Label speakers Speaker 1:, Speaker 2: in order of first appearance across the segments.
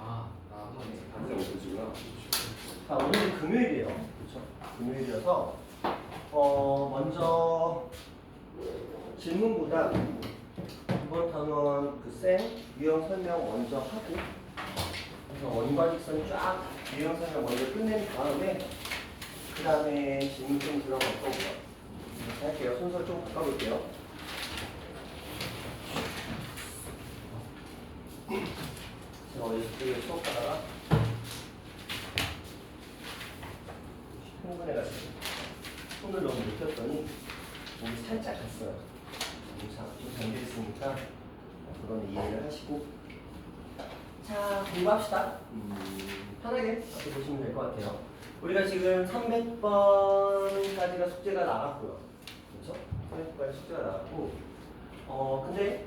Speaker 1: 반사 못해주구나.
Speaker 2: 자, 오늘 금요일이에요. 그렇죠? 금요일이어서 먼저 질문보다 이번 단원 그 유형 설명 먼저 하고 그래서 원과 직선 쫙 유형 설명 먼저 끝낸 다음에 그 다음에 질문 좀 들어갈 거고요. 이렇게 할게요. 순서 좀 바꿔볼게요. 제가 어제 저쪽에 수업하다가 흥분해가지고 손을 너무 눕혔더니 몸이 살짝 갔어요. 좀 잠겨있으니까 그거는 이해를 하시고 자, 공부합시다. 편하게 앞에 보시면 될 것 같아요. 우리가 지금 300번까지가 숙제가 나갔고요. 그렇죠? 300번까지 숙제가 나갔고 근데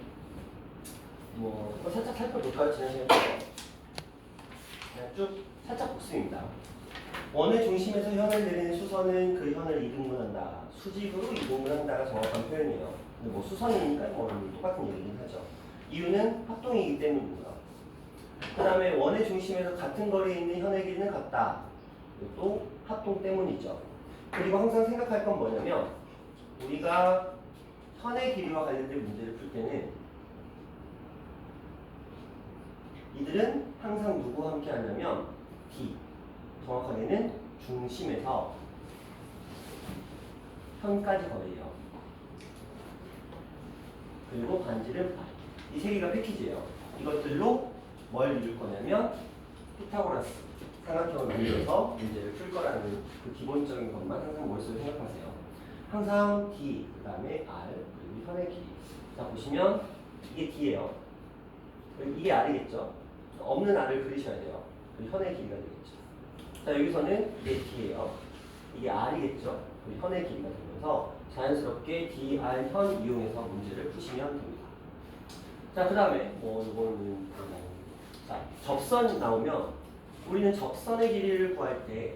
Speaker 2: 뭐 살짝 살펴볼까요? 지난 시간에 그냥 쭉 살짝 복습입니다. 원의 중심에서 현을 내리는 수선은 그 현을 이등분한다. 수직으로 이등분한다가 정확한 표현이에요. 근데 뭐 수선이니까 뭐 똑같은 얘기긴 하죠. 이유는 합동이기 때문입니다. 그 다음에 원의 중심에서 같은 거리에 있는 현의 길이는 같다. 이것도 합동 때문이죠. 그리고 항상 생각할 건 뭐냐면 우리가 현의 길이와 관련된 문제를 풀 때는 이들은 항상 누구와 함께 하냐면 D, 정확하게는 중심에서 현까지 거리예요. 그리고 반지름 I. 이 세 개가 패키지예요. 이것들로 뭘 이룰 거냐면 피타고라스 삼각형을 만들어서 문제를 풀 거라는 그 기본적인 것만 항상 머릿속에 생각하세요. 항상 D, 그 다음에 R, 그리고 현의 길이. 자, 보시면 이게 D예요. 이게 R이겠죠? 없는 R을 그리셔야 돼요. 그리고 현의 길이가 되겠죠. 자, 여기서는 이게 D예요. 이게 R이겠죠? 그리고 현의 길이가 되면서 자연스럽게 D, R, 현 이용해서 문제를 푸시면 됩니다. 자, 그 다음에 이거는 자, 접선 나오면 우리는 접선의 길이를 구할 때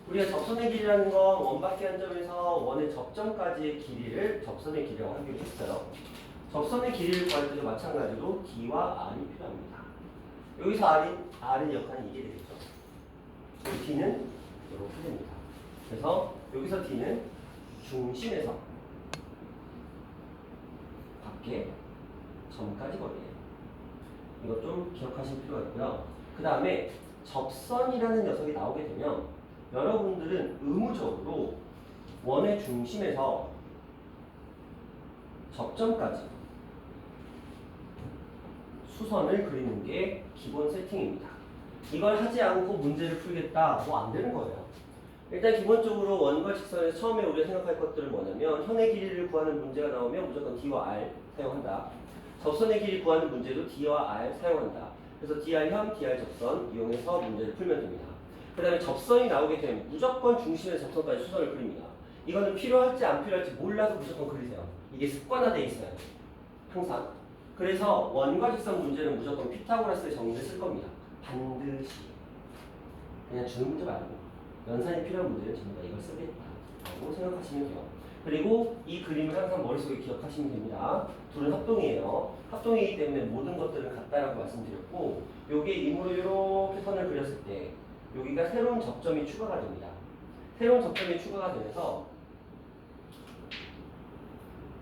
Speaker 2: 우리가 접선의 길이라는 건 원바퀴 한 점에서 원의 접점까지의 길이를 접선의 길이라고 하기로 했어요. 접선의 길이를 구할 때도 마찬가지로 D와 R이 필요합니다. 여기서 R의 역할은 이게 되겠죠. D는 이렇게 됩니다. 그래서 여기서 D는 중심에서 밖에 점까지 거리예요. 이거 좀 기억하실 필요가 있고요. 그 다음에 접선이라는 녀석이 나오게 되면 여러분들은 의무적으로 원의 중심에서 접점까지 수선을 그리는 게 기본 세팅입니다. 이걸 하지 않고 문제를 풀겠다, 뭐 안 되는 거예요. 일단 기본적으로 원과 직선에서 처음에 우리가 생각할 것들은 뭐냐면 현의 길이를 구하는 문제가 나오면 무조건 D와 R 사용한다. 접선의 길이 구하는 문제도 D와 R 사용한다. 그래서 DR 현, DR 접선 이용해서 문제를 풀면 됩니다. 그 다음에 접선이 나오게 되면 무조건 중심에서 접선까지 수선을 그립니다. 이거는 필요할지 안 필요할지 몰라서 무조건 그리세요. 이게 습관화되어 있어요. 항상. 그래서 원과 직선 문제는 무조건 피타고라스의 정리를 쓸 겁니다. 반드시. 그냥 주는 문제 말고 연산이 필요한 문제는 전부 다 이걸 쓰겠다라고 생각하시면 돼요. 그리고 이 그림을 항상 머릿속에 기억하시면 됩니다. 둘은 합동이에요. 합동이기 때문에 모든 것들은 같다라고 말씀드렸고 요게 임으로 이렇게 선을 그렸을 때 여기가 새로운 접점이 추가가 됩니다. 새로운 접점이 추가가 되면서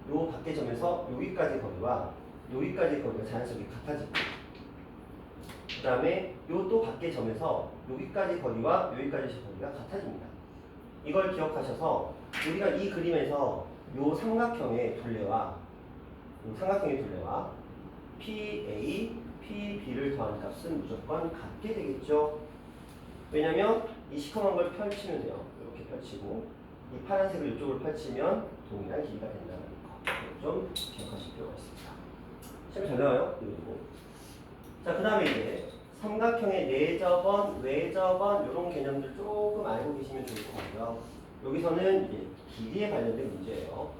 Speaker 2: 요 밖의 점에서 여기까지 거리와 여기까지 거리가 자연스럽게 같아집니다. 그 다음에 요 또 밖의 점에서 여기까지 거리와 여기까지 거리가 같아집니다. 이걸 기억하셔서 우리가 이 그림에서 요 삼각형의 둘레와 PA, PB를 더한 값은 무조건 같게 되겠죠. 왜냐면 이 시커먼 걸 펼치면 돼요. 이렇게 펼치고 이 파란색을 이쪽으로 펼치면 동일한 길이가 된다는 거. 좀 기억하실 필요가 있습니다. 시험 잘 나와요? 그리고 자, 그 다음에 이제 삼각형의 내접원, 외접원 이런 개념들 조금 알고 계시면 좋을 것 같고요. 여기서는 이제 길이에 관련된 문제예요.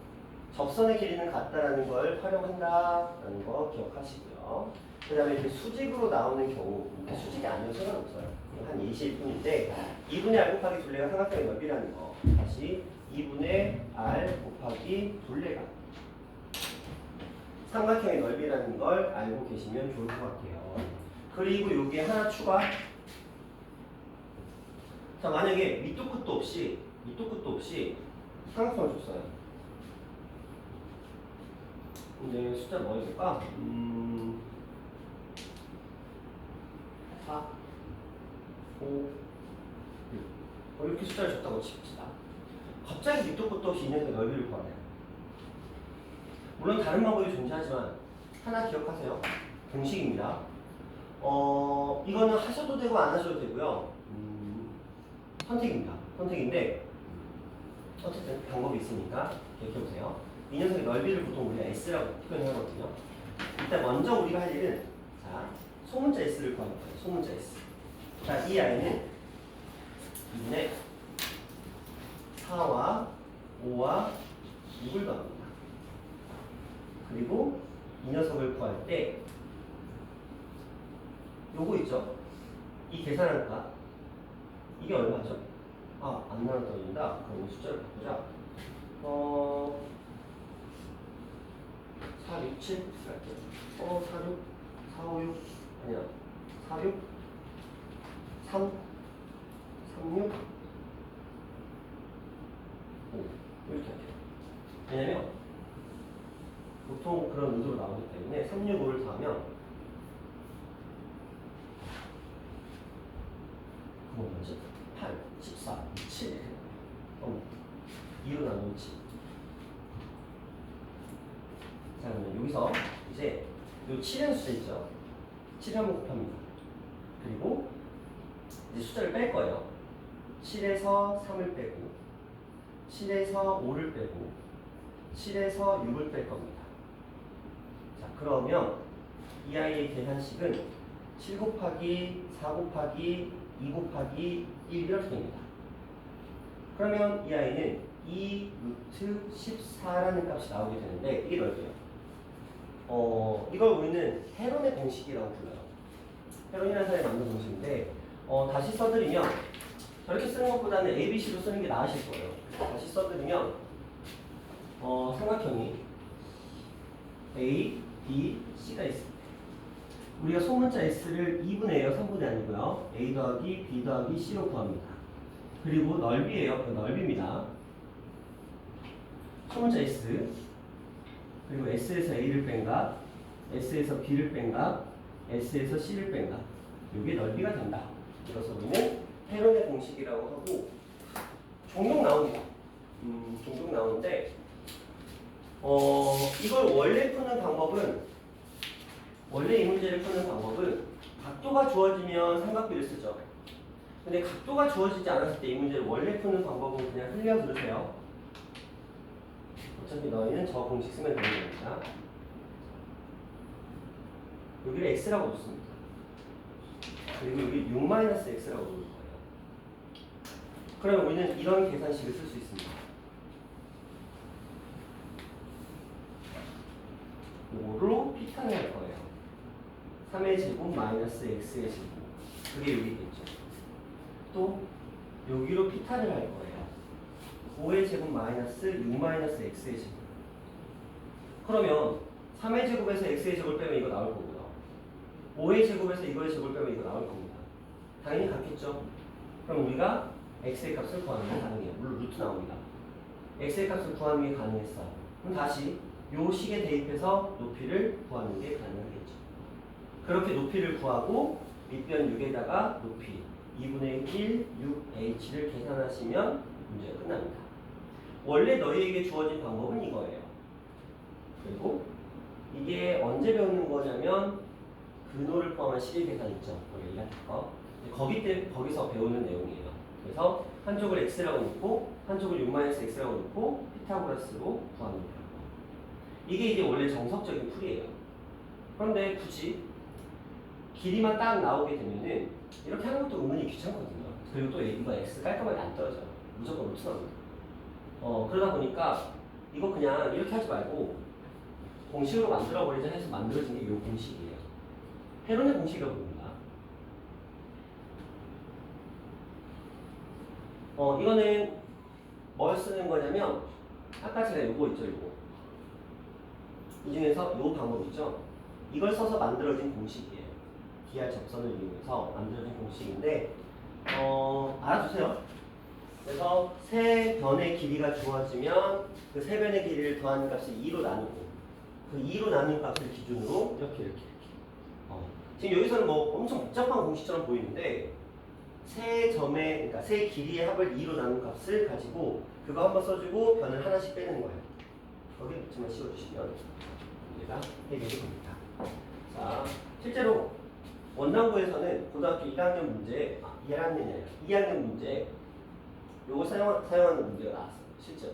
Speaker 2: 접선의 길이는 같다라는 걸 활용한다라는 거 기억하시고요. 그 다음에 이렇게 수직으로 나오는 경우, 수직이 아니어도 상관없어요. 한 예시일 뿐인데 2분의 R 곱하기 둘레가 삼각형의 넓이라는 거. 다시 2분의 R 곱하기 둘레가 삼각형의 넓이라는 걸 알고 계시면 좋을 것 같아요. 그리고 여기에 하나 추가. 자, 만약에 밑도 끝도 없이 삼각형을 줬어요. 근데 숫자 뭐 해볼까? 4, 5, 6. 이렇게 숫자를 줬다고 칩시다. 갑자기 밑도 끝도 없이 이 녀석의 넓이를 구하래요. 물론 다른 방법이 존재하지만 하나 기억하세요. 공식입니다. 이거는 하셔도 되고 안 하셔도 되고요. 선택입니다. 선택인데 어쨌든 방법이 있으니까 기억해보세요. 이 녀석의 넓이를 보통 우리가 S라고 표현하거든요. 일단 먼저 우리가 할 일은 자 소문자 S를 구하는 거예요. 소문자 S. 자, 이 아이는 2분의 4와 5와 6을 더합니다. 그리고 이 녀석을 구할 때 요거 있죠? 이 계산할까? 이게 얼마죠? 아, 안 나눠 떨어진다. 그럼 이 숫자를 바꾸자. 4, 6, 7 할게요. 4, 6, 4, 5, 6 아니야. 4, 6, 3, 3, 6, 5 이렇게 할게요. 왜냐면 보통 그런 의도로 나오기 때문에 3, 6, 5를 더하면 그건 뭐지? 8, 14, 7 2로 나누지. 자, 그러면 여기서 이제 요 7이라는 숫자 있죠? 7을 한번 곱합니다. 그리고 이제 숫자를 뺄 거예요. 7에서 3을 빼고 7에서 5를 빼고 7에서 6을 뺄 겁니다. 자, 그러면 이 아이의 계산식은 7 곱하기 4 곱하기 2 곱하기 1 이렇게 됩니다. 그러면 이 아이는 2 루트 14라는 값이 나오게 되는데 이게 넓이에요. 이걸 우리는 헤론의 공식이라고 불러요. 헤론이라는 사람이 만든 공식인데 다시 써드리면 저렇게 쓰는 것보다는 ABC로 쓰는 게 나으실 거예요. 다시 써드리면 삼각형이 A, B, C가 있습니다. 우리가 소문자 S를 2분의 1이에요. 3분의 아니고요. A 더하기 B 더하기 C로 구합니다. 그리고 넓이에요. 그 넓이입니다. 소문자 S 그리고 S에서 A를 뺀 값, S에서 B를 뺀 값, S에서 C를 뺀 값. 이게 넓이가 된다. 그래서 우리는 헤론의 공식이라고 하고 종종 나옵니다. 종종 나오는데 이걸 원래 푸는 방법은 원래 이 문제를 푸는 방법은 각도가 주어지면 삼각비를 쓰죠. 근데 각도가 주어지지 않았을 때 이 문제를 원래 푸는 방법은 그냥 흘려 들으세요. 어차피 너희는 저 공식 쓰면 되는 겁니다. 여기를 x라고 놓습니다. 그리고 여기 6-x라고 놓을 거예요. 그러면 우리는 이런 계산식을 쓸 수 있습니다. 이거로 피타를 할 거예요. 3의 제곱 마이너스 x의 제곱. 그게 여기겠죠. 또 여기로 피타를 할 거예요. 5의 제곱 마이너스 6-x의 제곱. 그러면 3의 제곱에서 x의 제곱을 빼면 이거 나올 거고요. 5의 제곱에서 이거의 제곱을 빼면 이거 나올 겁니다. 당연히 같겠죠. 그럼 우리가 x의 값을 구하는 게 가능해요. 물론 루트 나옵니다. x의 값을 구하는 게 가능했어. 그럼 다시 요 식에 대입해서 높이를 구하는 게 가능하겠죠. 그렇게 높이를 구하고 밑변 6에다가 높이 2분의 1, 6h를 계산하시면 문제가 끝납니다. 원래 너희에게 주어진 방법은 이거예요. 그리고 이게 언제 배우는 거냐면 근호를 포함한 식의 계산 있죠. 거기 얘기할 거. 거기서 배우는 내용이에요. 그래서 한쪽을 x라고 놓고 한쪽을 6-x라고 놓고 피타고라스로 구하는 거예요. 이게 이제 원래 정석적인 풀이에요. 그런데 굳이 길이만 딱 나오게 되면은 이렇게 하는 것도 은근히 귀찮거든요. 그리고 또 이거 x 깔끔하게 안 떨어져요. 무조건 루트 나옵니다. 그러다 보니까 이거 그냥 이렇게 하지 말고 공식으로 만들어버리자 해서 만들어진 게 이 공식이에요. 헤론의 공식이라고 부릅니다. 이거는 뭘 쓰는 거냐면 아까 제가 요거 있죠, 요거. 이 중에서 요 방법 있죠? 이걸 써서 만들어진 공식이에요. dr 접선을 이용해서 만들어진 공식인데 알아두세요. 그래서 세 변의 길이가 주어지면 그 세 변의 길이를 더하는 값을 2로 나누고 그 2로 나눈 값을 기준으로 이렇게 지금 여기서는 뭐 엄청 복잡한 공식처럼 보이는데 세 점의 그러니까 세 길이의 합을 2로 나눈 값을 가지고 그거 한번 써주고 변을 하나씩 빼는 거예요. 거기에 붙이만 씌워주시면 문제가 해결이 됩니다. 자, 실제로 원당고에서는 고등학교 1학년 문제, 2학년 문제 요거 사용하는 문제가 나왔어요. 실제로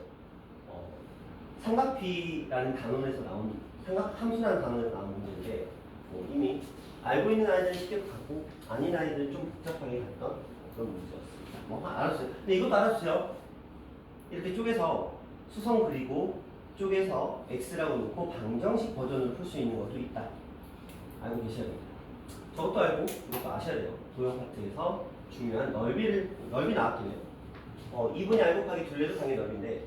Speaker 2: 삼각비라는 단원에서 나온 삼각함수라는 단원에서 나온 문제인데 이미 알고 있는 아이들은 쉽게 갖고 아닌 아이들은 좀 복잡하게 갔던 그런 문제였습니다. 뭐 알았어요. 근데 이것도 알아주세요. 이렇게 쪼개서 수성 그리고 쪼개서 x라고 놓고 방정식 버전으로 풀 수 있는 것도 있다. 알고 계셔야 됩니다. 저것도 알고 이것도 아셔야 돼요. 도형 파트에서 중요한 넓이 나왔겠네요. 2분의 r 곱하기 둘레도 당연히 넓인데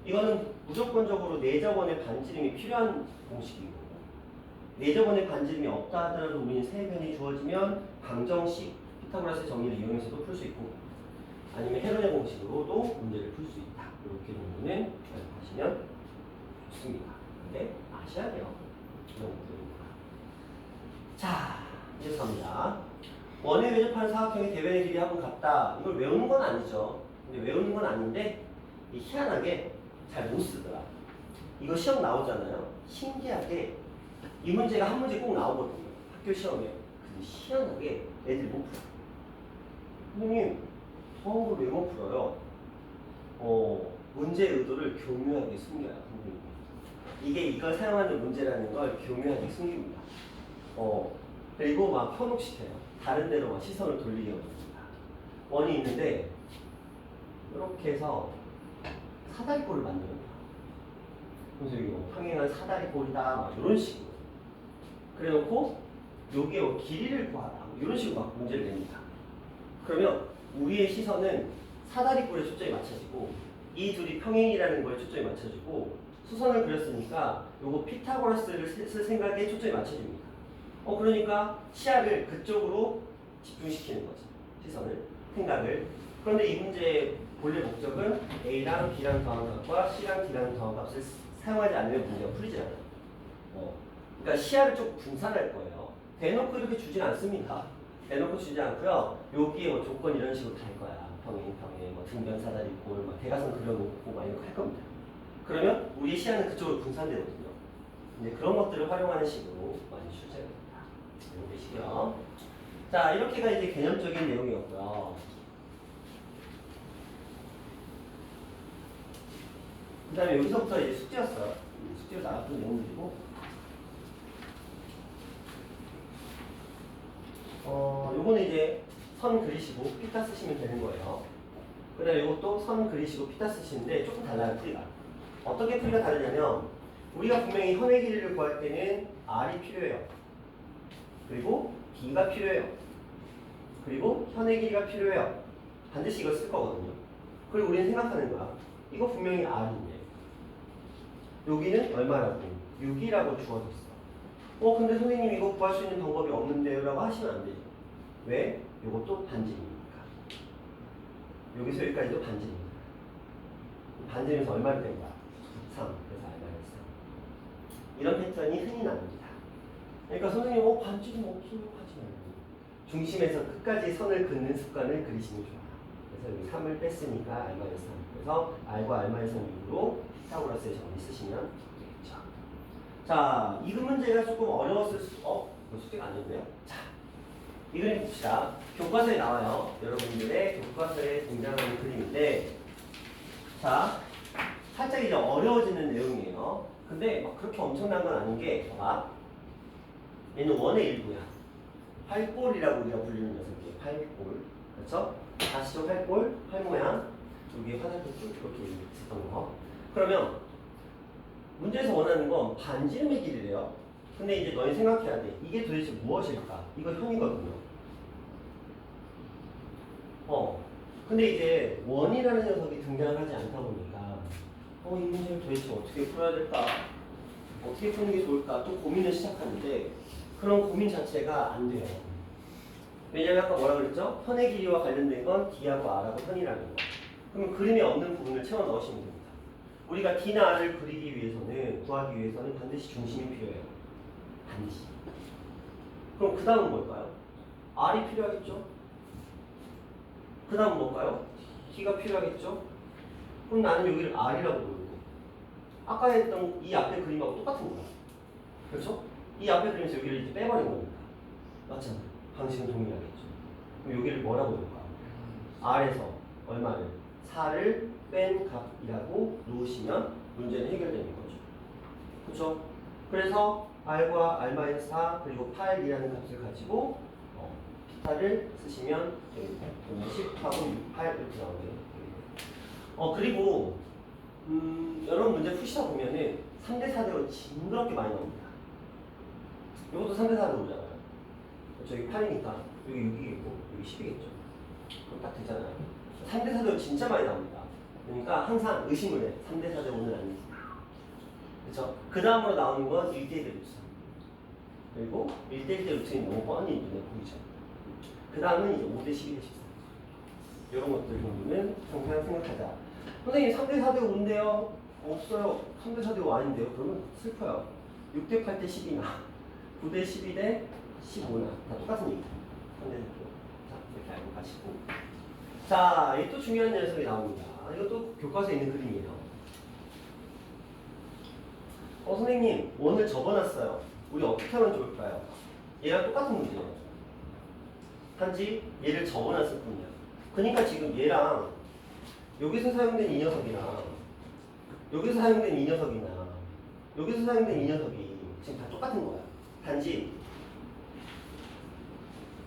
Speaker 2: 이거는 무조건적으로 내접원의 반지름이 필요한 공식이고 내접원의 반지름이 없다 하더라도 우리는 세 변이 주어지면 방정식 피타고라스의 정리를 이용해서도 풀 수 있고 아니면 헤론의 공식으로도 문제를 풀 수 있다. 이렇게 정도는 하시면 좋습니다. 근데 아셔야 돼요. 이런 것들입니다. 자, 이제 갑니다. 원에 외접하는 사각형의 대변의 길이 합은 같다. 이걸 외우는 건 아니죠. 근데 외우는 건 아닌데 희한하게 잘 못 쓰더라. 이거 시험 나오잖아요. 신기하게 이 문제가 한 문제 꼭 나오거든요. 학교 시험에. 근데 희한하게 애들이 못 풀어. 선생님, 저런 걸 왜 못 풀어요? 문제의 의도를 교묘하게 숨겨요. 선생님이. 이게 이걸 사용하는 문제라는 걸 교묘하게 숨깁니다. 그리고 막 현혹시켜요. 다른 데로 막 시선을 돌리게 합니다. 원이 있는데 이렇게 해서 사다리꼴을 만드는 거야. 그래서 이거 평행한 사다리꼴이다 막 이런 식으로 그래놓고 여기에 뭐 길이를 구하라 뭐 이런 식으로 막 문제를 냅니다. 그러면 우리의 시선은 사다리꼴에 초점이 맞춰지고 이 둘이 평행이라는 거에 초점이 맞춰지고 수선을 그렸으니까 요거 피타고라스를 쓸 생각에 초점이 맞춰집니다. 그러니까 시야를 그쪽으로 집중시키는 거지. 시선을, 생각을. 그런데 이 문제의 본래 목적은 A랑 B랑 더한 값과 C랑 D랑 더한 값을 사용하지 않으면 문제가 풀리지 않아요. 그러니까 시야를 좀 분산할 거예요. 대놓고 이렇게 주진 않습니다. 대놓고 주지 않고요. 여기에 뭐 조건 이런 식으로 달 거야. 평행, 뭐 등변 사다리꼴, 막 대각선 그려놓고 막 이런 거 할 겁니다. 그러면 우리의 시야는 그쪽으로 분산되거든요. 이제 그런 것들을 활용하는 식으로 많이 출제가 됩니다. 알고 계시고요. 자, 이렇게가 이제 개념적인 내용이었고요. 그 다음에 여기서부터 이제 숙제였어요. 숙제로 나왔던 내용들이고, 요거는 이제 선 그리시고 피타 쓰시면 되는 거예요. 그 다음에 요것도 선 그리시고 피타 쓰시는데 조금 달라요, 풀이가. 어떻게 풀이가 다르냐면, 우리가 분명히 현의 길이를 구할 때는 R이 필요해요. 그리고 B가 필요해요. 그리고 현의 길이가 필요해요. 반드시 이걸 쓸 거거든요. 그리고 우리는 생각하는 거야. 이거 분명히 R인데 여기는 얼마라고? 6이라고 주어졌어. 근데 선생님 이거 구할 수 있는 방법이 없는데요? 라고 하시면 안 되죠. 왜? 이것도 반지름이니까. 여기서 여기까지도 반지름입니다. 반지름에서 얼마를 뺀 거야? 3. 그래서 R-3. 이런 패턴이 흔히 나옵니다. 그러니까 선생님 반지름 없어요 하지 말고 중심에서 끝까지 선을 긋는 습관을 그리시면 좋아요. 그래서 여기 3을 뺐으니까 R-3. 그래서 R과 R-3으로 피타고라스의 정리 쓰시면 되겠죠. 자, 이 문제가 조금 어려웠을 수, 숙제가 아니었네요. 자, 이 그림 봅시다. 교과서에 나와요. 여러분들의 교과서에 등장하는 그림인데, 자, 살짝 이제 어려워지는 내용이에요. 근데 막 그렇게 엄청난 건 아닌 게, 봐봐. 얘는 원의 일부야. 활골이라고 우리가 불리는 녀석이에요. 활골. 그렇죠? 다시죠, 활골, 활모양. 여기에 화살표 쭉 이렇게 있었던 거. 그러면 문제에서 원하는 건 반지름의 길이래요. 근데 이제 너희 생각해야 돼. 이게 도대체 무엇일까? 이거 현이거든요. 근데 이제 원이라는 녀석이 등장을 하지 않다 보니까 이 문제를 도대체 어떻게 풀어야 될까? 어떻게 푸는 게 좋을까? 또 고민을 시작하는데 그런 고민 자체가 안 돼요. 왜냐면 아까 뭐라 그랬죠? 선의 길이와 관련된 건 D하고 R하고 선이라는 거. 그럼 그림에 없는 부분을 채워 넣으시면 됩니다. 우리가 D나 R을 그리기 위해서는, 구하기 위해서는 반드시 중심이 필요해요. 반드시. 그럼 그 다음은 뭘까요? R이 필요하겠죠? 그 다음은 뭘까요? D가 필요하겠죠? 그럼 나는 여기를 R이라고 부르고, 아까 했던 이 앞에 그림하고 똑같은 거야. 그렇죠? 이 앞에 그림에서 여기를 이제 빼버린 겁니다. 맞잖아. 방식은 동일하겠죠. 그럼 여기를 뭐라고 볼까? R에서 얼마를? 4를 뺀 값이라고 놓으시면 문제는 해결되는 거죠. 그렇죠? 그래서 R과 R-4 그리고 8이라는 값을 가지고 피타를 쓰시면 됩니다. 10하고 6, 8 이렇게 나오네요. 그리고 여러 문제 푸시다 보면은 3대 4대가 징그럽게 많이 나옵니다. 이것도 3대 4대 오잖아요. 저기 8이니까 여기 6이겠고 여기 10이겠죠. 그럼 딱 되잖아요. 3대 4대가 진짜 많이 나옵니다. 그러니까 항상 의심을 해. 3대 4대 오늘 아니지. 그렇죠? 그 다음으로 나오는 건 1대1 대 루트. 그리고 1대1 대 루트는 너무 뻔히 눈에 보이죠. 그 다음은 이제 5대 12대 14. 이런 것들 정도는 항상 생각하자. 선생님 3대 4대 5인데요? 없어요. 3대 4대 5 아닌데요? 그러면 슬퍼요. 6대 8대 12나 9대 12대 15나 다 똑같은 얘기죠. 3대 4대 5. 자, 이렇게 알고 가시고. 자, 이 또 중요한 녀석이 나옵니다. 이것도 교과서에 있는 그림이에요. 선생님, 오늘 적어놨어요. 우리 어떻게 하면 좋을까요? 얘랑 똑같은 문제예요. 단지 얘를 적어놨을 뿐이야. 그러니까 지금 얘랑 여기서 사용된 이 녀석이랑 여기서 사용된 이 녀석이나 여기서 사용된 이 녀석이 지금 다 똑같은 거야. 단지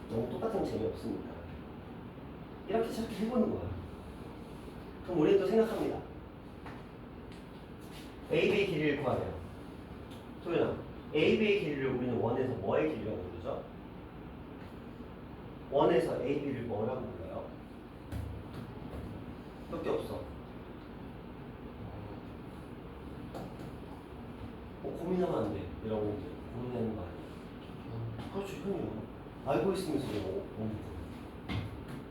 Speaker 2: 너무 똑같으면 재미없습니다. 이렇게 시작해보는 거야. 그럼 우리는 또 생각합니다. AB의 길이를 구하래요. 소연아, AB의 길이를 우리는 원에서 뭐의 길이라고 부르죠? 원에서 AB를 뭐라고 불러요? 몇 개 없어. 고민하면 안 돼. 이러고 이제 고민하는 거 아니야. 그렇죠, 현이요. 알고 있으면서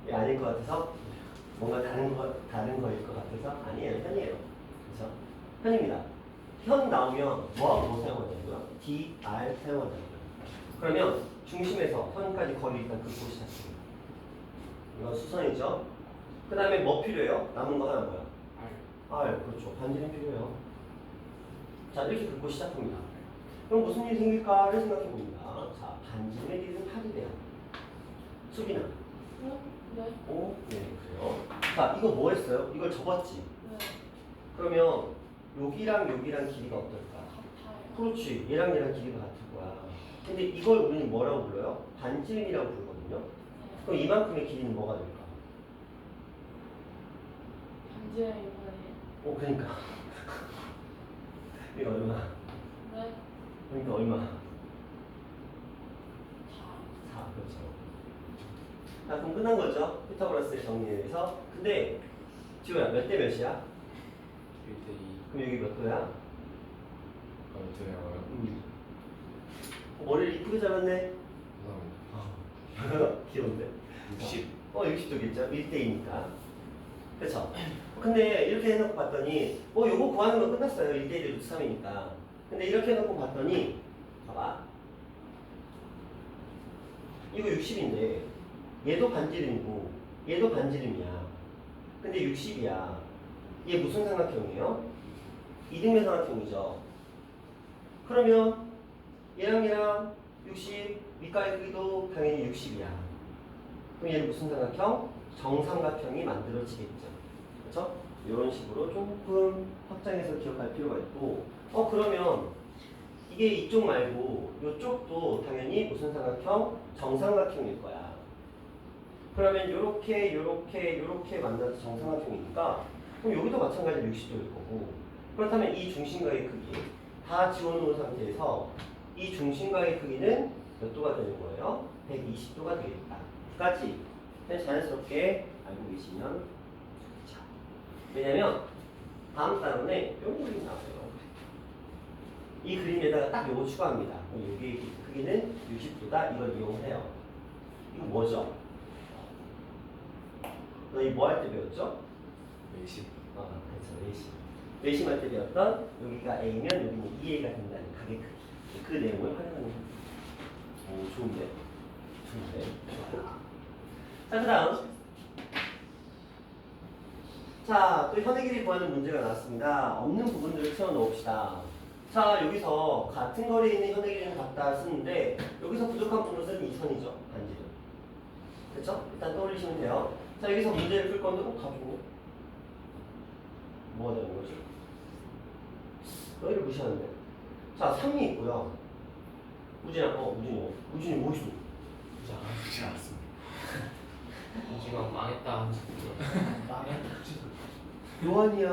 Speaker 2: 왜 아닐 것 같아서 뭔가 다른 거일 것 같아서 아니에요, 현이에요. 그렇죠? 현입니다. 현 나오면 뭐하고 뭐 사용하냐고요? D, R 사용하냐고요. 그러면 중심에서 현까지 거리 일단 긋고 시작해요. 이건 수선이죠. 그 다음에 뭐 필요해요? 남은 거 하나 뭐야? R. 그렇죠. 반지름 필요해요. 자, 이렇게 긋고 시작합니다. 그럼 무슨 일이 생길까를 생각해 봅니다. 자, 반지름의 길이는 8이래요. 수빈아.
Speaker 1: 네.
Speaker 2: 오, 네, 그래요. 자, 이거 뭐 했어요? 이걸 접었지?
Speaker 1: 네.
Speaker 2: 그러면 여기랑 여기랑 길이가 어떨까?
Speaker 1: 같아요.
Speaker 2: 그렇지. 얘랑 길이가 같을 거야. 근데 이걸 우리는 뭐라고 불러요? 반지름이라고 부르거든요.
Speaker 1: 네.
Speaker 2: 그럼 이만큼의 길이는 뭐가 될까?
Speaker 1: 반지의 이번에.
Speaker 2: 그러니까. 이거 얼마?
Speaker 1: 네.
Speaker 2: 그러니까 얼마? 4,
Speaker 1: 4.
Speaker 2: 그렇죠. 자, 그럼 끝난 거죠? 피타고라스의 정리에 의해서. 근데 지호야, 몇 대 몇이야?
Speaker 3: 1대2.
Speaker 2: 그럼 여기 몇 도야?
Speaker 3: 어떻게 나와요?
Speaker 2: 머리를 이쁘게 잡았네.
Speaker 3: 감사합니다.
Speaker 2: 귀여운데?
Speaker 3: 60.
Speaker 2: 60도겠죠? 1대2니까. 그쵸? 근데 이렇게 해놓고 봤더니 요거 구하는 건 끝났어요. 1대1 루트 3이니까. 근데 이렇게 해놓고 봤더니 봐봐. 이거 60인데 얘도 반지름이고 얘도 반지름이야. 근데 60이야. 얘 무슨 삼각형이에요? 이등변 삼각형이죠. 그러면 얘랑 60, 밑가의 크기도 당연히 60이야. 그럼 얘는 무슨 삼각형? 정삼각형이 만들어지겠죠. 그렇죠? 이런 식으로 조금 확장해서 기억할 필요가 있고 그러면 이게 이쪽 말고 이쪽도 당연히 무슨 삼각형? 정삼각형일 거야. 그러면 요렇게 만나서 정삼각형이니까 그럼 여기도 마찬가지로 60도일 거고 그렇다면 이 중심각의 크기 다 지워놓은 상태에서 이 중심각의 크기는 몇 도가 되는 거예요? 120도가 되겠다. 까지 그냥 자연스럽게 알고 계시면 자, 왜냐면 다음 단원에 이런 그림이 나와요. 이 그림에다가 딱 요거 추가합니다. 여기 크기는 60도다. 이걸 이용해요. 이거 뭐죠? 너희 뭐 할 때 배웠죠?
Speaker 3: 외식.
Speaker 2: 그렇죠. 외심. 외심할 때 배웠던 여기가 A면 여기는 2A가 된다는 가계 크기. 그 내용을 활용하는 겁니다. 오, 좋은데? 좋은데? 자, 그 다음. 자, 또 현의 길이 구하는 문제가 나왔습니다. 없는 부분들을 채워 넣읍시다. 자, 여기서 같은 거리에 있는 현의 길이는 같다 쓰는데 여기서 부족한 부분은 이 선이죠. 반지름. 그렇죠? 일단 떠올리시면 돼요. 자, 여기서 문제를 풀 건데 가지고 뭐가 되는 거지? 너희를 무시하는데. 자, 3이 있고요. 우진아, 우진이 뭐 있어?
Speaker 3: 그렇지 않습니다.
Speaker 4: 이지가 망했다 하면서
Speaker 2: 요한이야,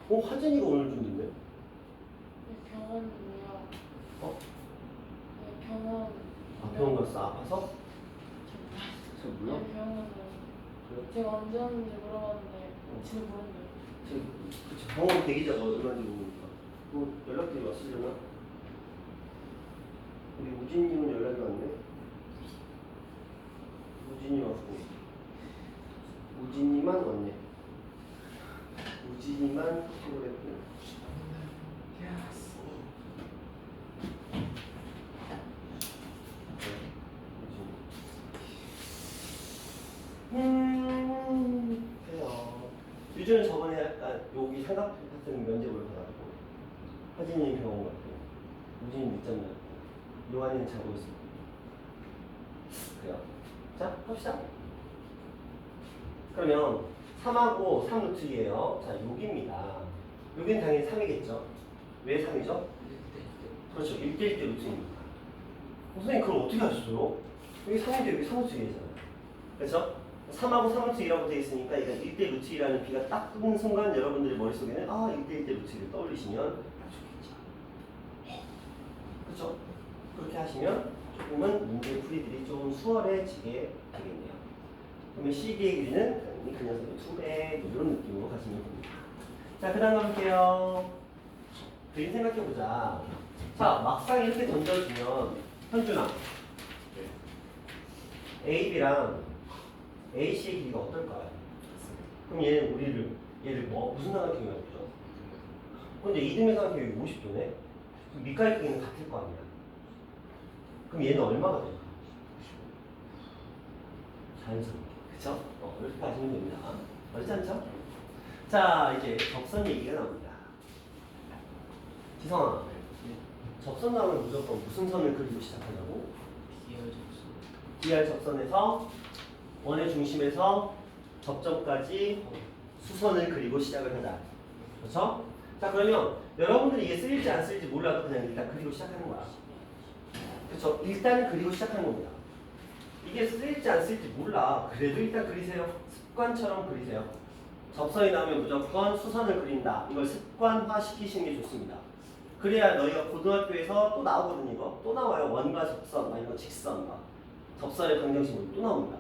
Speaker 2: 하진이가 오늘 좀 있네.
Speaker 1: 병원 뭐야?
Speaker 2: 어?
Speaker 1: 병원.
Speaker 2: 병원 갔어? 아파서? 잘 몰라?
Speaker 1: 병원은
Speaker 2: 그래?
Speaker 1: 제가 언제 왔는지 물어봤는데 지금 모른대요.
Speaker 2: 그치, 병원 대기자가 얼마인지 모르니까. 뭐 연락들이 왔으려나? 우리 우진님은 연락이 왔네? 우진이 왔고 우진이만 왔네. 우진이만 카톡을 했고 그래요. 유주는 저번에 약간 여기 삼각파트는 면접을 받았고 하진이는 병원 갔고 우진이 늦잠 났고 요한이는 자고 있었고 그래요. 자, 합시다. 그러면 3하고 3 루트 2예요. 자, 여기입니다. 여기는 당연히 3이겠죠. 왜 3이죠? 그렇죠. 1대1 대 루트입니다. 선생님 그걸 어떻게 하셨어요? 여기 3인데 여기 3 루트 2잖아요. 그렇죠? 3하고 3 루트 2라고 되어 있으니까 이건 1대 루트 2라는 비가 딱 뜨는 순간 여러분들의 머릿속에는 1대1 대 루트 2를 떠올리시면 딱 좋겠죠. 그렇죠? 그렇게 하시면 조금은 문제 풀이들이 좀 수월해지게 되겠네요. 그러면 CD의 길이는 그 녀석의 2배 이런 느낌으로 가시면 됩니다. 자, 그 다음 가볼게요. 그림 생각해보자. 자, 막상 이렇게 던져주면 현준아 AB랑 AC의 길이가 어떨까요? 그럼 얘는 얘를 무슨 삼각형이라고 그러죠? 근데 이등의 삼각형이 50도네? 밑가의 크기는 같을 거 아니야? 그럼 얘는 얼마가 될까? 자연스럽게. 그쵸? 이렇게 가시면 됩니다. 어렵지 않죠? 자, 이제 접선 얘기가 나옵니다. 지성아, 접선 나오면 무조건 무슨 선을 그리고 시작하냐고? BR 접선에서 원의 중심에서 접점까지 수선을 그리고 시작을 하자. 그렇죠? 자, 그러면 여러분들이 이게 쓰일지 안 쓰일지 몰라도 그냥 일단 그리고 시작하는 거야. 그렇죠? 일단은 그리고 시작하는 겁니다. 이게 쓰일지 안 쓰일지 몰라. 그래도 일단 그리세요. 습관처럼 그리세요. 접선이 나오면 무조건 수선을 그린다. 이걸 습관화 시키시는 게 좋습니다. 그래야 너희가 고등학교에서 또 나오거든요. 이거 또 나와요. 원과 접선, 아니면 직선과 접선의 방정식으로 또 나옵니다.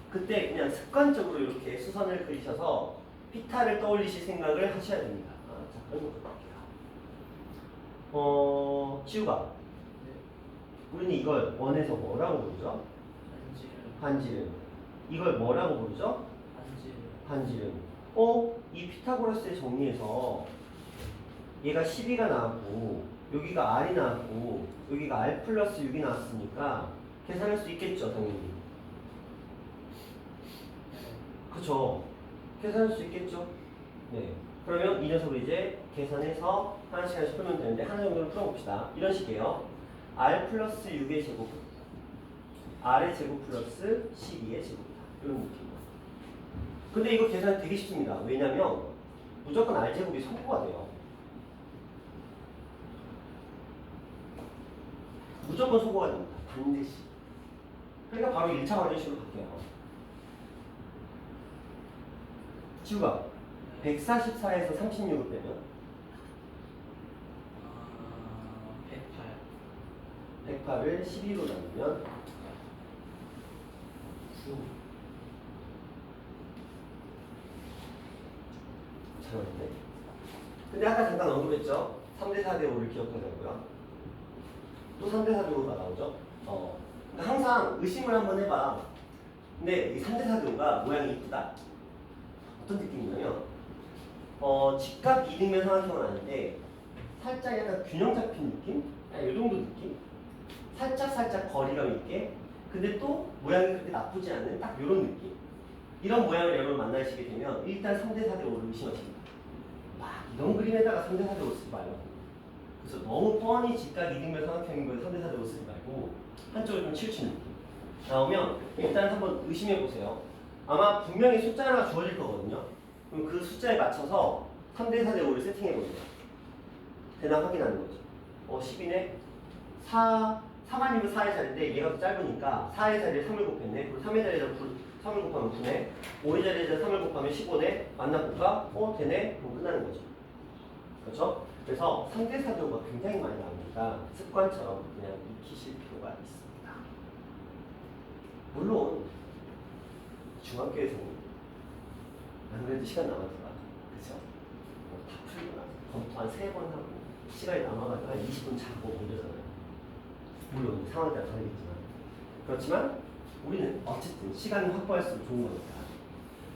Speaker 2: 그때 그냥 습관적으로 이렇게 수선을 그리셔서 피타를 떠올리실 생각을 하셔야 됩니다. 자, 그런 거 볼게요. 지우가 우리는 이걸 원에서 뭐라고 부르죠? 반지름. 이걸 뭐라고 부르죠? 반지름. 이 피타고라스의 정리에서 얘가 12가 나왔고 여기가 R이 나왔고 여기가 R 플러스 6이 나왔으니까 계산할 수 있겠죠, 당연히. 그쵸? 계산할 수 있겠죠? 네. 그러면 이 녀석을 이제 계산해서 하나씩 하나씩 풀면 되는데 하나 정도는 풀어봅시다. 이런 식이에요. R 플러스 6의 제곱 R의 제곱 플러스 12의 제곱이다. 이런 느낌이에요. 근데 이거 계산 되게 쉽습니다. 왜냐면 무조건 R 제곱이 소거가 돼요. 무조건 소거가 됩니다. 반드시. 그러니까 바로 1차 방정식으로 갈게요. 지우가 144에서 36을 빼면 108을 12로 나누면 9. 잘하는데. 근데 아까 잠깐 언급했죠? 3대 4대 5를 기억하자고요. 또 3대 4대 5가 나오죠. 그러니까 항상 의심을 한번 해봐. 근데 이 3대 4대 5가 모양이 이쁘다. 어떤 느낌이냐면 직각 이등변 삼각형은 아닌데 살짝 약간 균형 잡힌 느낌? 이 정도 느낌? 살짝 거리감 있게 근데 또 모양이 그렇게 나쁘지 않은 딱 이런 느낌. 이런 모양을 여러분 만나시게 되면 일단 3대 4대 5를 의심하십니다. 막 이런 그림에다가 3대 4대 5 쓰지 말라고. 그래서 너무 뻔히 직각 이등변 삼각형인 거에 3대 4대 5 쓰지 말고 한쪽을 좀 치우치는 느낌. 나오면 일단 한번 의심해 보세요. 아마 분명히 숫자 하나 주어질 거거든요. 그럼 그 숫자에 맞춰서 3대 4대 5를 세팅해 봅니다. 대답 확인하는 거죠. 10이네? 4만이면 4의 자리인데 얘가 더 짧으니까 4의 자리에 3을 곱했네. 그리고 3의 자리에다 3을 곱하면 9네. 5의 자리에다 3을 곱하면 15네. 만나볼까? 되네? 그럼 끝나는 거죠. 그렇죠? 그래서 3대 4대 5가 굉장히 많이 나오니까 습관처럼 그냥 익히실 필요가 있습니다. 물론 중학교에서는 안 그래도 시간 남았지만 그쵸? 다 풀고 나서 검토 한 3번 하고 시간이 남아가지고 한 20분 자고 오려잖아요. 물론 상황에 따라 다르겠지만 그렇지만 우리는 어쨌든 시간을 확보할수록 좋은 거니까.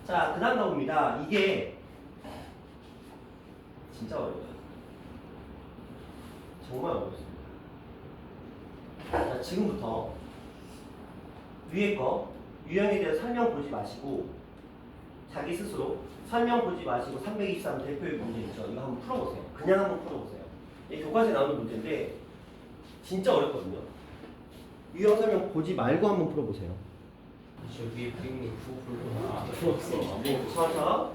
Speaker 2: 자, 그 다음 나옵니다. 이게 진짜 어려워요. 정말 어렵습니다. 자, 지금부터 위에 거 유형에 대해서 설명 보지 마시고 자기 스스로 설명 보지 마시고 323 대표의 문제 있죠. 이거 한번 풀어보세요. 그냥 한번 풀어보세요. 이 교과서에 나오는 문제인데 진짜 어렵거든요. 유형 설명 보지 말고 한번 풀어보세요.
Speaker 4: 저 위에 그림이
Speaker 3: 아, 풀었어.
Speaker 2: 수아서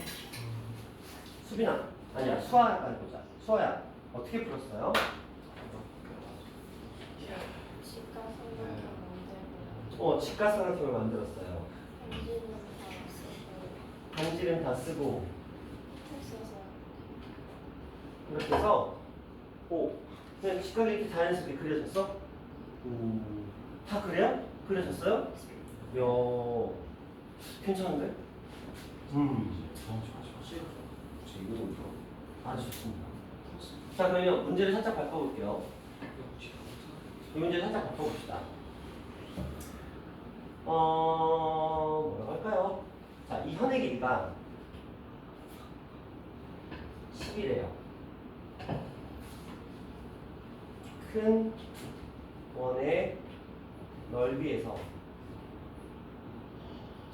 Speaker 2: 수빈아 아니야 수아야까지 보자. 수아야 어떻게 풀었어요? 직각삼각형을 만들었어요. 반지름 다 쓰고 이렇게 해서 그냥 직각이 이렇게 자연스럽게 그려졌어? 다 그래요? 그려졌어요? 이야 괜찮은데? 아주 좋습니다. 자 그러면 문제를 살짝 바꿔볼게요. 이 문제를 살짝 바꿔봅시다. 뭐라고 할까요? 자, 이 현의 길이가 10이래요. 큰 원의 넓이에서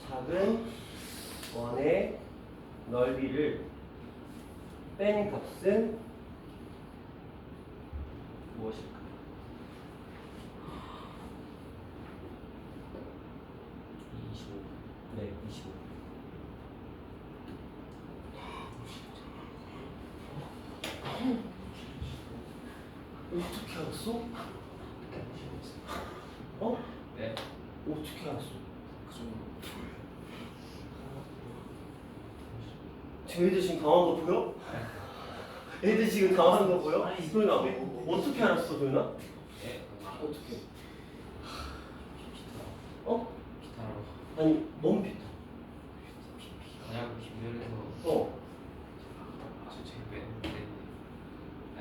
Speaker 2: 작은 원의 넓이를 뺀 값은 무엇일까? 네, 25. 어떻게 알았어?
Speaker 4: 네.
Speaker 2: 어떻게 알았어? 애들 지금 당한 거 보여? 애들 지금 당하는 거 보여? 도현아, 어떻게 알았어, 도현아?
Speaker 4: 네.
Speaker 2: 어떻게?
Speaker 4: 기타로
Speaker 2: 아니, 너무 비타.
Speaker 4: 그냥 뒷면에서 제가 뺐는데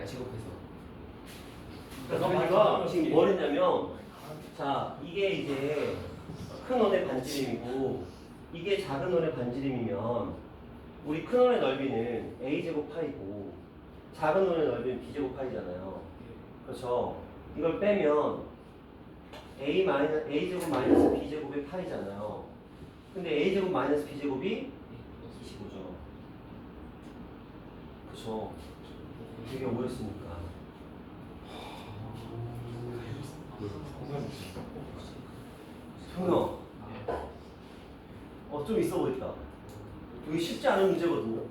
Speaker 4: 제곱해서
Speaker 2: 그러니까 우리가 지금 뭘 했냐면 자 이게 이제 큰 원의 반지름이고 이게 작은 원의 반지름이면 우리 큰 원의 넓이는 a제곱 파이고 작은 원의 넓이는 b제곱 파이잖아요. 그렇죠? 이걸 빼면 a제곱 마이너스 b제곱의 파이잖아요. 근데 a제곱 마이너스 b제곱이 25죠. 그렇죠? 이게 5였으니까 형아, 좀 있어 보였다. 이게 쉽지 않은 문제거든요.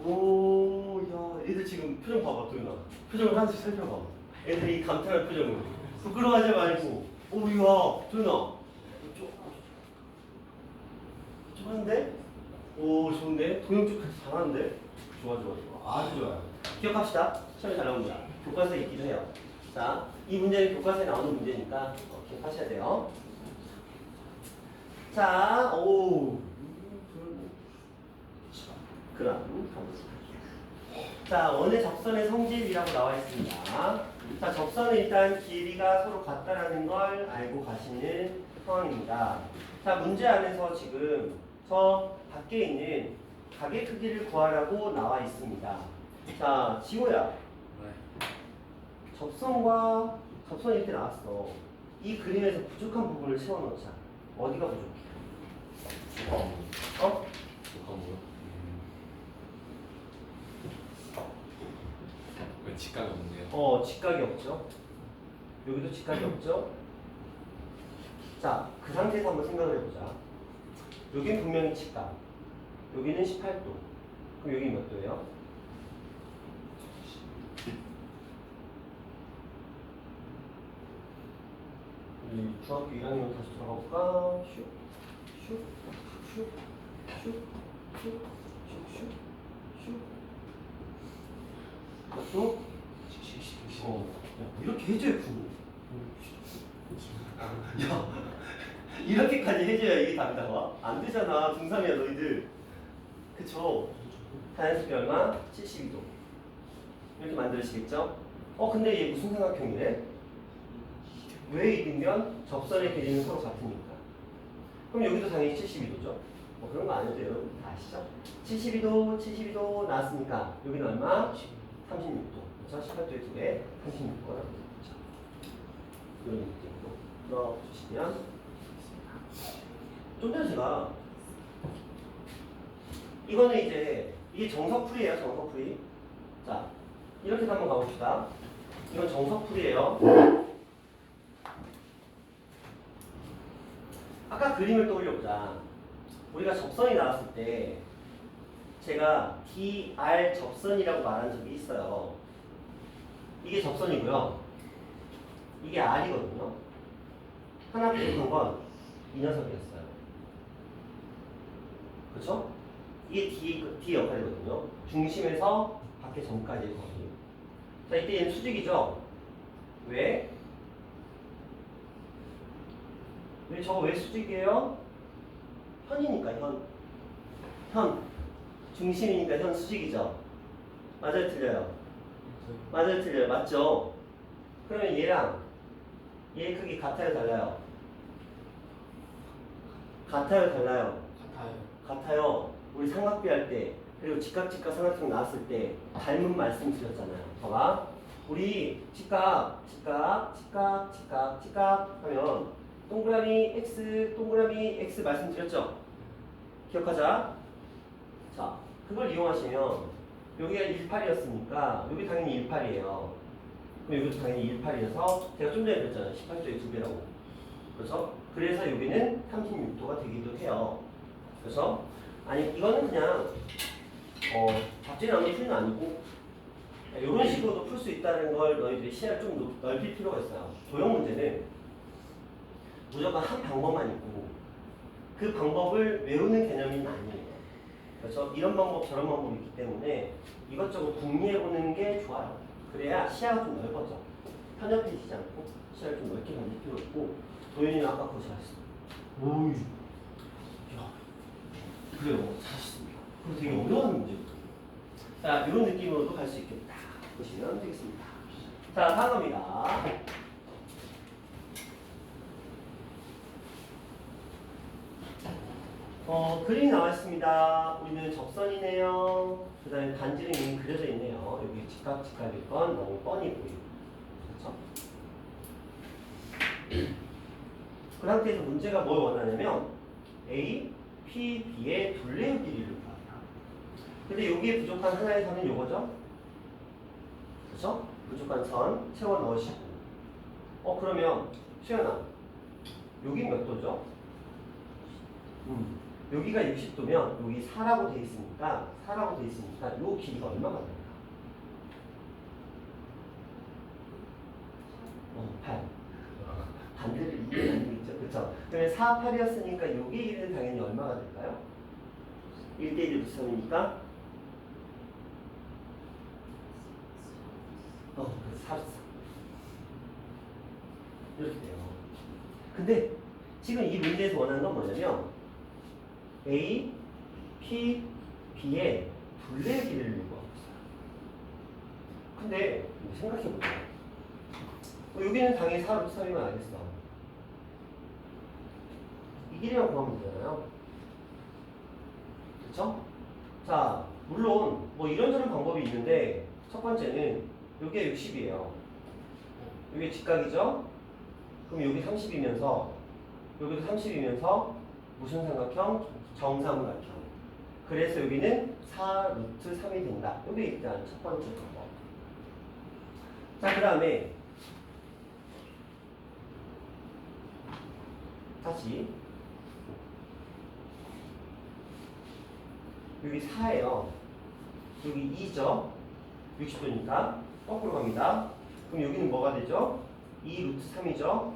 Speaker 2: 오, 야, 애들 지금 표정 봐봐, 도윤아. 표정을 하나씩 살펴봐. 애들이 이 감탄한 표정을. 부끄러워하지 말고. 오, 야, 도윤아. 좀 하는데? 오, 좋은데? 도영 쪽까지 잘하는데? 좋아. 아주 좋아요. 기억합시다. 시험에 잘 나옵니다. 교과서에 있기도 해요. 자, 이 문제는 교과서에 나오는 문제니까 기억하셔야 돼요. 자, 그럼 가보겠습니다. 자, 원의 접선의 성질이라고 나와 있습니다. 자, 접선은 일단 길이가 서로 같다라는 걸 알고 가시는 상황입니다. 자, 문제 안에서 지금 저 밖에 있는 각의 크기를 구하라고 나와 있습니다. 자, 지호야.
Speaker 4: 네.
Speaker 2: 접선이 이렇게 나왔어. 이 그림에서 부족한 부분을 채워넣자. 어디가 부족해? 어?
Speaker 3: 왜 직각이 없네요?
Speaker 2: 직각이 없죠. 여기도 직각이 없죠. 자, 그 상태에서 한번 생각을 해보자. 여긴 분명히 직각. 여기는 18도. 그럼 여기 몇 도예요? 우리 중학교 1학년 다시 돌아가 볼까? 슉, 슉, 슉, 슉, 슉, 슉, 슉, 슉. 몇 도? 이렇게 해줘야 구. 야, 이렇게까지 해줘야 이게 답이 나와? 안 되잖아. 중3이야 너희들. 그쵸? 자연스럽게 얼마? 72도. 이렇게 만들어지겠죠? 근데 얘 무슨 삼각형이래? 왜 이등변? 접선의 길이는 서로 같으니까. 그럼 여기도 당연히 72도죠? 그런 거 안 해도 여러분 다 아시죠? 72도 나왔으니까 여기는 얼마? 36도. 그렇죠? 18도의 2배, 36도가 나오죠. 이런 느낌으로 풀어주시면 좀 전에 제가 이거는 이제 이게 정석풀이에요. 정석풀이. 자, 이렇게 한번 가봅시다. 이건 정석풀이에요. 아까 그림을 떠올려보자. 우리가 접선이 나왔을 때 제가 DR 접선이라고 말한 적이 있어요. 이게 접선이고요. 이게 R이거든요. 하나 부족한 건 이 녀석이었어요. 그렇죠? 이게 D 역할이거든요. 중심에서 밖에 점까지의 거리. 자, 이때 얘는 수직이죠? 왜? 저거 왜 수직이에요? 현이니까 현. 중심이니까 현 수직이죠? 맞아요, 틀려요? 맞아요, 틀려요? 맞죠? 그러면 얘랑 얘 크기 같아요, 달라요? 같아요, 달라요? 같아요. 우리 삼각비 할 때, 그리고 직각 삼각형 나왔을 때 닮은 말씀 드렸잖아요. 봐봐. 우리 직각 하면 동그라미 X 말씀드렸죠? 기억하자. 자, 그걸 이용하시면 여기가 18이었으니까 여기 당연히 18이에요. 그럼 여기도 당연히 18이어서 제가 좀 전에 그랬잖아요. 18도의 2배라고. 그래서 여기는 36도가 되기도 해요. 그래서 아니 이거는 그냥 갑자기 나오는 풀이는 아니고 이런 식으로도 풀 수 있다는 걸 너희들이 시야를 좀 넓힐 필요가 있어요. 도형 문제는 무조건 한 방법만 있고 그 방법을 외우는 개념은 아니에요. 그래서 이런 방법 저런 방법이 있기 때문에 이것저것 궁리해보는 게 좋아요. 그래야 시야가 좀 넓어져. 편협해지지 않고 시야를 좀 넓게 만들 필요 있고 도현이는 아까 그거 잘했어. 오이 야 그래요 잘했습니다. 그거 되게 어려운 문제거든요. 자 이런 느낌으로도 갈 수 있겠다 보시면 되겠습니다. 자 다음 겁니다. 그림이 나와 있습니다. 우리는 접선이네요. 그 다음에 반지름이 이미 그려져 있네요. 여기 직각일 건 너무 뻔히 보이고. 그렇죠? 그 상태에서 문제가 뭘 원하냐면 A, P, B의 둘레의 길이를 구합니다. 근데 여기에 부족한 하나의 선은 요거죠? 그렇죠? 부족한 선 채워 넣으시고 그러면 수연아 여기 몇 도죠? 여기가 60도면 여기 4라고 돼 있으니까 요 길이가 얼마가 될까? 8. 반대를 이해는 안 되겠죠? 그쵸? 그러면 4, 8이었으니까 여기 길이는 당연히 얼마가 될까요? 1대1 루트섬이니까 44. 이렇게 돼요. 근데 지금 이 문제에서 원하는 건 뭐냐면 A, P, B의 둘레의 길이를 요구하고 있어요. 근데 생각해보자. 여기는 당연히 4루트 3이면 알겠어. 이 길이만 구하면 되잖아요. 그쵸? 자, 물론 뭐 이런저런 방법이 있는데 첫 번째는 여기가 60이에요. 여기 직각이죠? 그럼 여기 30이면서 여기도 30이면서 무슨 삼각형? 정삼각형. 그래서 여기는 4루트 3이 된다. 이게 일단 첫 번째 방법. 자, 그 다음에 다시 여기 4예요. 여기 2죠. 60도니까 거꾸로 갑니다. 그럼 여기는 뭐가 되죠? 2루트 3이죠.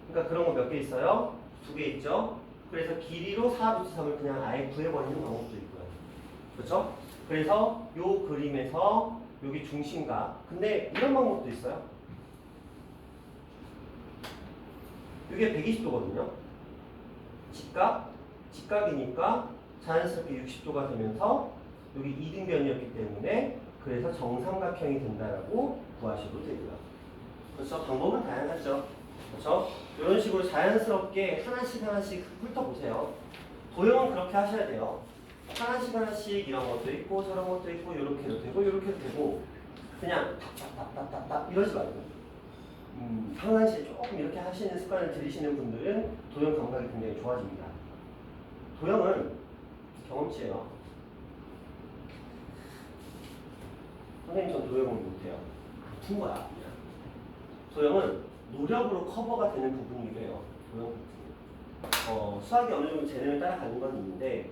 Speaker 2: 그러니까 그런 거 몇 개 있어요? 2개 있죠. 그래서 길이로 4루트 3을 그냥 아예 구해버리는 방법도 있고요. 그렇죠? 그래서 요 그림에서 여기 중심각. 근데 이런 방법도 있어요. 이게 120도거든요. 직각이니까 자연스럽게 60도가 되면서 여기 이등변이었기 때문에 그래서 정삼각형이 된다라고 구하셔도 되고요. 그렇죠? 방법은 다양하죠. 그렇죠? 이런 식으로 자연스럽게 하나씩 훑어보세요. 도형은 그렇게 하셔야 돼요. 하나씩 이런 것도 있고 저런 것도 있고 이렇게도 되고 이렇게도 되고 그냥 답답 이러지 말고 평상시에 조금 이렇게 하시는 습관을 들이시는 분들은 도형 감각이 굉장히 좋아집니다. 도형은 경험치예요. 선생님 전 도형은 못해요. 붙은 거야 그냥. 도형은 노력으로 커버가 되는 부분이기도 해요. 도형 부분. 수학이 어느 정도 재능을 따라가는 건 있는데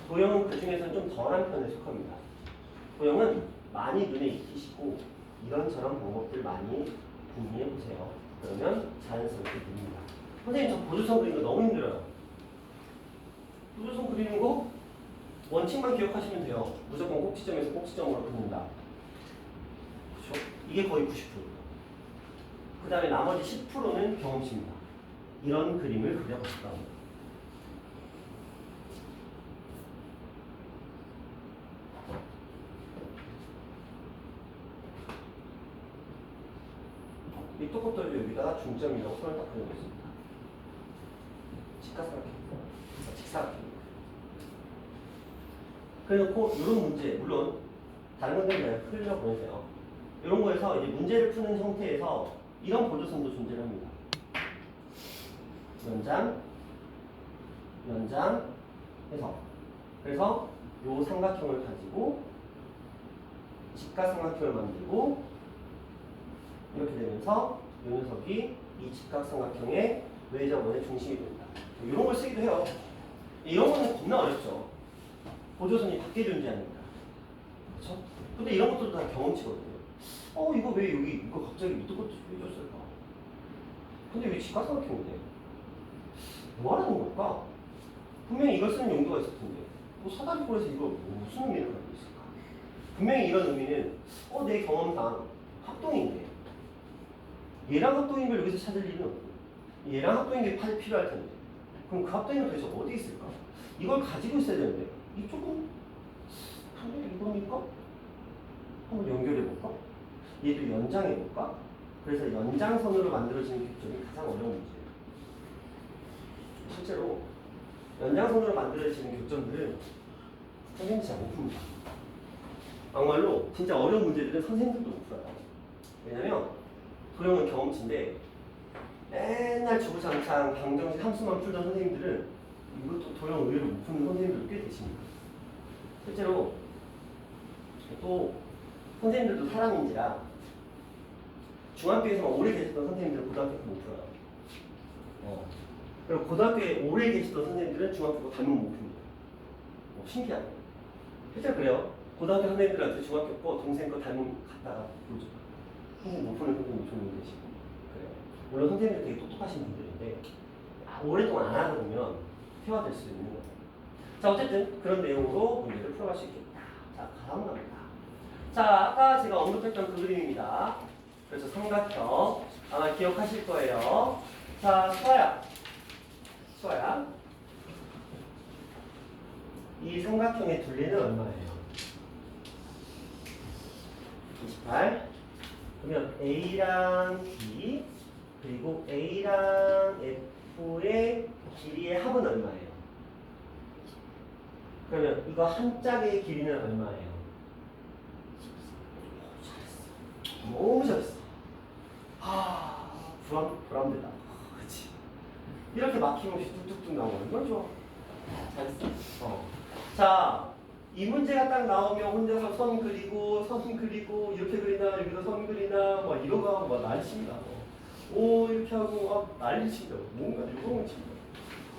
Speaker 2: 도형은 그 중에서는 좀 덜한 편에 속합니다. 도형은 많이 눈에 익히시고 이런저런 방법들 많이 궁리해 보세요. 그러면 자연스럽게 됩니다. 선생님 저 보조선 그리는 거 너무 힘들어요. 보조선 그리는 거 원칙만 기억하시면 돼요. 무조건 꼭지점에서 꼭지점으로 긋는다. 그렇죠? 이게 거의 90%. 그 다음에 나머지 10%는 경험치입니다. 이런 그림을 그려봤다. 이 뚜껑돌려 여기다가 중점이라고 손을 딱 그려놓습니다. 직사각형. 그래놓고 이런 문제, 물론 다른 건데 그냥 흘려보내세요. 이런 거에서 이제 문제를 푸는 형태에서 이런 보조선도 존재를 합니다. 연장, 해서. 그래서 이 삼각형을 가지고 직각삼각형을 만들고 이렇게 되면서 이 녀석이 이 직각삼각형의 외접원의 중심이 됩니다. 이런 걸 쓰기도 해요. 이런 거는 겁나 어렵죠. 보조선이 밖에 존재합니다. 그렇죠? 근데 이런 것들도 다 경험치거든요. 이거 왜 여기 이거 갑자기 밑에 것도 왜 줬을까? 근데 왜 직각삼각형인데? 뭐 하는 걸까? 분명히 이걸 쓰는 용도가 있을 텐데 뭐 사다리꼴에서 이거 무슨 의미를 갖고 있을까? 분명히 이런 의미는 내 경험상 합동인데 얘랑 합동인 걸 여기서 찾을 일은 없고 얘랑 합동인 게 필요할 텐데 그럼 그 합동인 도대체 어디 있을까? 이걸 가지고 있어야 되는데 이쪽은 이겁니까? 한번 연결해볼까? 얘도 연장해볼까? 그래서 연장선으로 만들어지는 객점이 가장 어려운 문제예요. 실제로 연장선으로 만들어지는 격점들은 선생님이 잘 못 풉니다. 막말로 진짜 어려운 문제들은 선생님들도 못 풀어요. 왜냐면 도형은 경험치인데 맨날 주구장창 방정식 함수만 풀던 선생님들은 이것도 도형 의외로 못 푸는 선생님들도 꽤 계십니다. 실제로 또 선생님들도 사람인지라 중학교에서만 오래 계셨던 선생님들은 고등학교에서 못 풀어요. 그리고 고등학교에 오래 계시던 선생님들은 중학교 거 닮으면 못 풉니다. 신기하네. 실제로 그래요. 고등학교 선생님들한테 중학교 거 동생 거 닮으면 갖다가 보죠. 선생님 못 푸는 선생님 종류 계시고 그래요. 물론 선생님들 되게 똑똑하신 분들인데 오랫동안 안 하다 보면 퇴화될 수 있는 거예요. 자, 어쨌든 그런 내용으로 문제를 풀어갈 수 있겠다. 자, 다음 갑니다. 자, 아까 제가 언급했던 그 그림입니다. 그래서 삼각형 아마 기억하실 거예요. 자, 수아야. 이 삼각형의 둘레는 얼마예요? 28. 28. 그러면 A랑 B 그리고 A랑 F의 길이의 합은 얼마예요? 그러면 이거 한 짝의 길이는 얼마예요? 잘했어. 너무 잘했어. 불안되다. 그치. 이렇게 막힘없이 뚝뚝뚝 나오면 얼마나 좋아. 잘했어. 자, 이 문제가 딱 나오면 혼자서 선 그리고 이렇게 그리나 여기도 선 그리나 막 이런 거 하고 막 난리 칩니다. 오 이렇게 하고 막 난리 칩니다. 뭔가 이거 칩니다.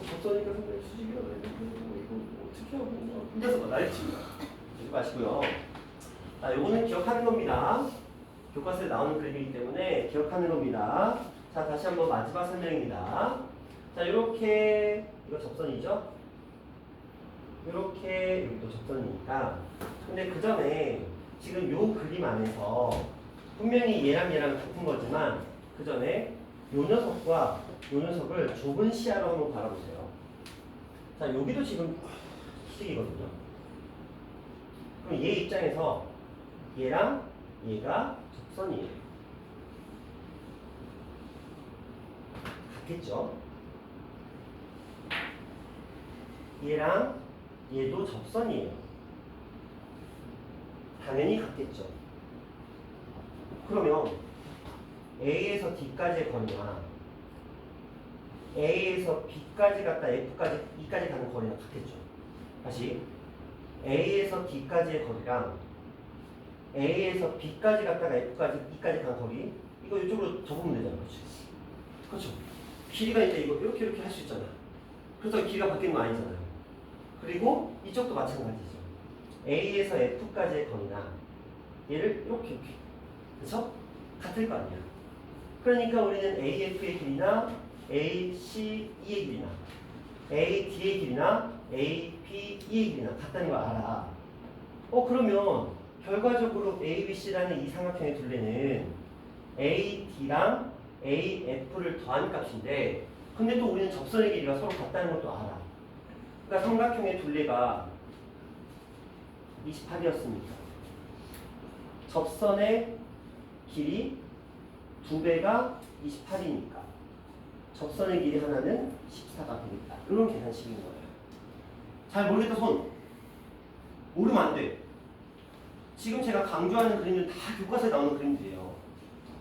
Speaker 2: 접선이니까 선생님 수직이라고 했는데 이거 어떻게 하고 막 혼자서 막 난리 칩니다. 그러지 마시고요. 자, 요거는 기억하는 겁니다. 교과서에 나오는 그림이기 때문에 기억하는 겁니다. 자, 다시 한번 마지막 설명입니다. 자, 이렇게 이거 접선이죠? 이렇게 여기도 접선이니까. 근데 그 전에 지금 요 그림 안에서 분명히 얘랑 같은 거지만 그 전에 요 녀석과 요 녀석을 좁은 시야로 한번 바라보세요. 자, 여기도 지금 수직이거든요. 그럼 얘 입장에서 얘랑 얘가 접선이에요. 같겠죠? 얘랑 얘도 접선이에요. 당연히 같겠죠. 그러면 A에서 D까지의 거리나 A에서 B까지 갔다 F까지, E까지 가는 거리랑 같겠죠. 다시 A에서 D까지의 거리랑 A에서 B까지 갔다가 F까지, E까지 가는 거리 이거 이쪽으로 접으면 되잖아요. 그렇죠? 길이가 이제 이렇게 할 수 있잖아요. 그래서 길이가 바뀌는 거 아니잖아요. 그리고 이쪽도 마찬가지죠. A에서 F까지의 거리나 얘를 이렇게 그렇죠? 같을 거 아니야. 그러니까 우리는 AF의 길이나 ACE의 길이나 AD의 길이나 ABE의 길이나 같다는 걸 알아. 그러면 결과적으로 ABC라는 이 삼각형의 둘레는 AD랑 AF를 더한 값인데 근데 또 우리는 접선의 길이가 서로 같다는 것도 알아. 그러니까 삼각형의 둘레가 28이었으니까 접선의 길이 2배가 28이니까 접선의 길이 하나는 14가 되겠다. 이런 계산식인 거예요. 잘 모르겠다 손. 모르면 안 돼. 지금 제가 강조하는 그림은 다 교과서에 나오는 그림들이에요.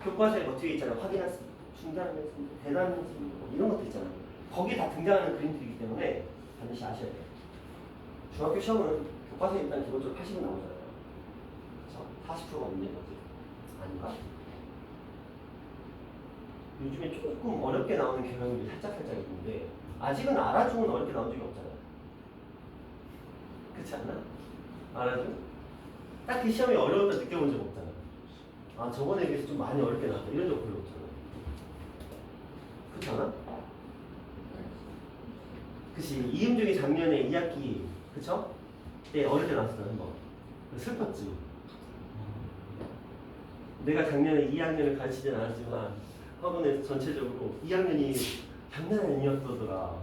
Speaker 2: 교과서에 뭐 뒤에 있잖아요. 확인할 수, 중단할 수, 대단할 수, 이런 것도 있잖아요. 거기에 다 등장하는 그림들이기 때문에 반드시 아셔야 돼요. 중학교 시험은 교과서에 일단 기본적으로 80은 나오잖아요. 그렇죠? 40%가 없는 거지. 아닌가? 요즘에 조금 어렵게 나오는 경향들이 살짝 있는데 아직은 알아주면 어렵게 나온 적이 없잖아요. 그렇지 않나? 알아주면? 딱 그 시험이 어려웠다 느껴본 적 없잖아요. 아 저번에 비해서 좀 많이 어렵게 나왔다 이런 적 별로 없잖아요. 그렇지 않아? 그치. 이음중이 작년에 2학기 그쵸? 네 어렵게 나왔었잖아 한번. 슬펐지. 내가 작년에 2학년을 가르치진 않았지만 학원에서 전체적으로 2학년이 장난 아니었더라.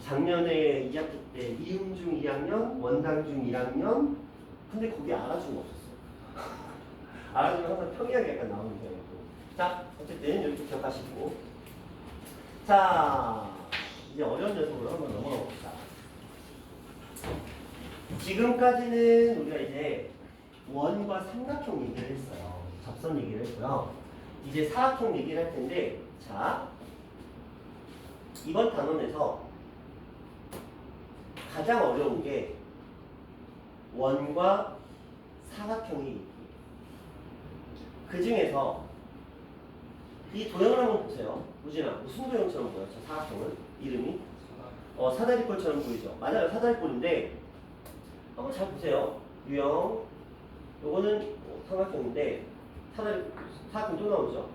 Speaker 2: 작년에 2학기 때 이음중 2학년, 원당중 1학년 근데 거기 알아주는 거 없었어. 알아주면 항상 평이하게 약간 나오는 경우고. 자 어쨌든 이렇게 기억하시고 자 이제 어려운 녀석으로 한번 넘어가 봅시다. 지금까지는 우리가 이제 원과 삼각형 얘기를 했어요. 접선 얘기를 했고요. 이제 사각형 얘기를 할 텐데 자 이번 단원에서 가장 어려운 게 원과 사각형이 있기. 그 중에서 이 도형을 한번 보세요. 우진아 무슨 도형처럼 보여? 저 사각형은 이름이 사다리꼴처럼 보이죠? 맞아요. 사다리꼴인데 한번 잘 보세요. 유형 요거는 삼각형인데 사각형 또 나오죠?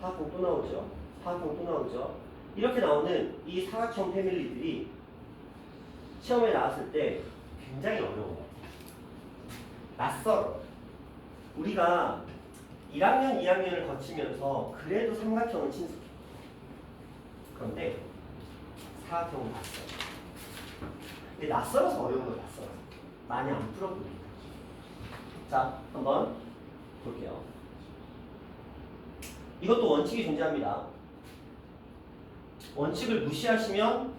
Speaker 2: 사각형 또 나오죠? 사각형 또 나오죠? 이렇게 나오는 이 사각형 패밀리들이 시험에 나왔을 때 굉장히 어려워요. 낯설어. 우리가 1학년, 2학년을 거치면서 그래도 삼각형은 친숙해. 그런데 사각형은 낯설어. 근데 낯설어서 어려운 거 낯설어. 많이 안 풀어보니까. 자, 한번 볼게요. 이것도 원칙이 존재합니다. 원칙을 무시하시면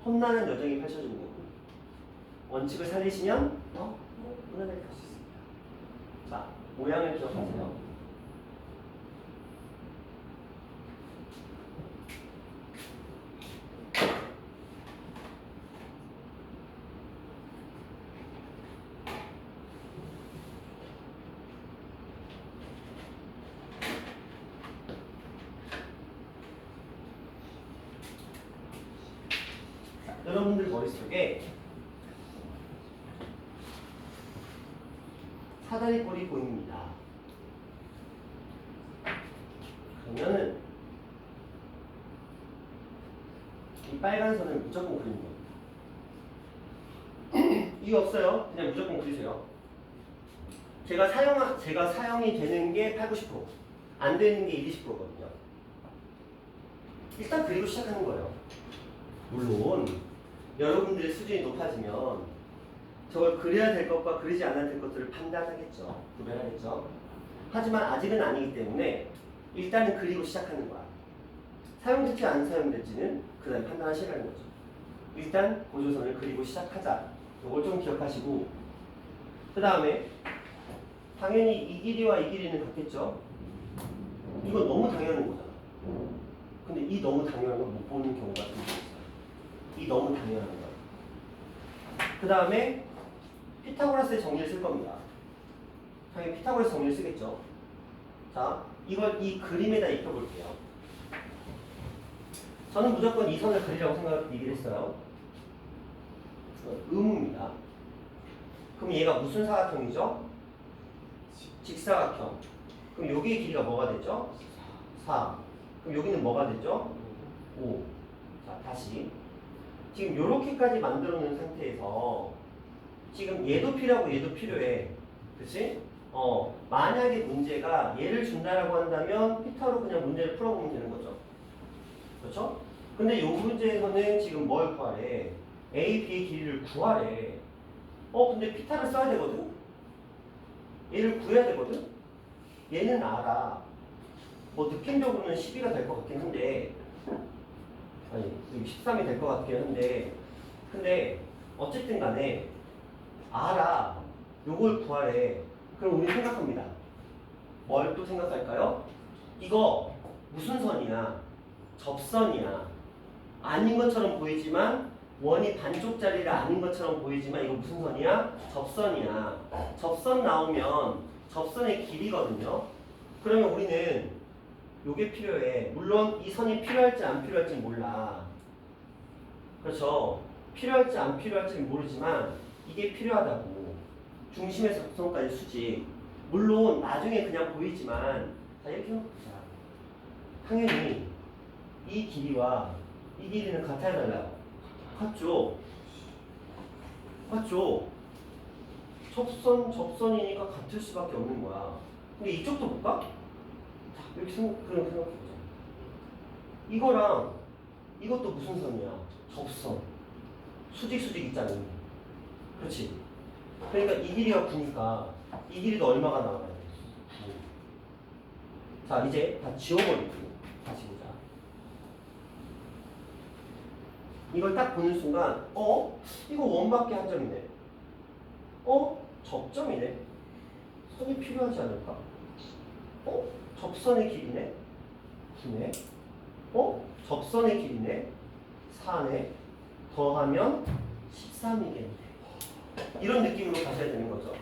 Speaker 2: 험난한 여정이 펼쳐지는 거고, 원칙을 살리시면 무난하게 갈 수 있습니다. 자, 모양을 기억하세요. 여러분들 머릿속에 사다리꼴이 보입니다. 그러면은 이 빨간 선을 무조건 그리는 겁니다. 이거 없어요. 그냥 무조건 그리세요. 제가 사용이 되는 게 8, 90%, 안 되는 게 20, 20%거든요. 일단 그리고 시작하는 거예요. 물론 여러분들의 수준이 높아지면 저걸 그려야 될 것과 그리지 않아야 될 것들을 판단하겠죠. 구별하겠죠. 하지만 아직은 아니기 때문에 일단은 그리고 시작하는 거야. 사용될지 안 사용될지는 그 다음에 판단하시라는 거죠. 일단 고조선을 그리고 시작하자. 이걸 좀 기억하시고, 그 다음에 당연히 이 길이와 이 길이는 같겠죠. 이건 너무 당연한 거잖아. 근데 이 너무 당연한 걸 못 보는 경우가 좀 있어요. 이 너무 당연한 거. 그 다음에 피타고라스의 정리를 쓸 겁니다. 당연히 피타고라스 정리를 쓰겠죠. 자, 이걸 이 그림에다 입혀볼게요. 저는 무조건 이 선을 그리라고 얘기를 했어요. 의무입니다. 그럼 얘가 무슨 사각형이죠? 직사각형. 그럼 여기의 길이가 뭐가 되죠? 4. 그럼 여기는 뭐가 되죠? 5. 자, 다시. 지금 요렇게까지 만들어 놓은 상태에서 지금 얘도 필요하고 얘도 필요해. 그치? 만약에 문제가 얘를 준다라고 한다면 피타로 그냥 문제를 풀어보면 되는 거죠. 그렇죠? 근데 요 문제에서는 지금 뭘 구하래? A, B의 길이를 구하래. 근데 피타를 써야 되거든? 얘를 구해야 되거든? 얘는 알아. 뭐 느낌적으로는 12가 될 것 같긴 한데, 아니 13이 될 것 같긴 한데, 근데 어쨌든 간에 알아. 요걸 구하래. 그럼 우리 생각합니다. 뭘 또 생각할까요? 이거 무슨 선이야? 접선이야. 아닌 것처럼 보이지만 원이 반쪽짜리가 아닌 것처럼 보이지만 이거 무슨 선이야? 접선이야. 접선 나오면 접선의 길이거든요. 그러면 우리는 요게 필요해. 물론 이 선이 필요할지 안 필요할지 몰라. 그렇죠? 필요할지 안 필요할지 모르지만 이게 필요하다고. 중심에서 극선까지 수직. 물론 나중에 그냥 보이지만, 자 이렇게 해보자. 당연히 이 길이와 이 길이는 같아야 달라요. 같죠? 맞죠? 접선이니까 같을 수밖에 없는 거야. 근데 이쪽도 볼까? 자, 이렇게 생각해보자. 이거랑 이것도 무슨 선이야? 접선. 수직 있잖아. 그렇지? 그러니까 이 길이가 9니까 이 길이도 얼마가 나와야 돼? 9. 자, 이제 다 지워버리고 다시 보자. 이걸 딱 보는 순간 이거 원밖에 한 점이네. 접점이네. 선이 필요하지 않을까? 접선의 길이네. 9네. 접선의 길이네. 4네. 더하면 13이겠네. 이런 느낌으로 가셔야 되는 거죠.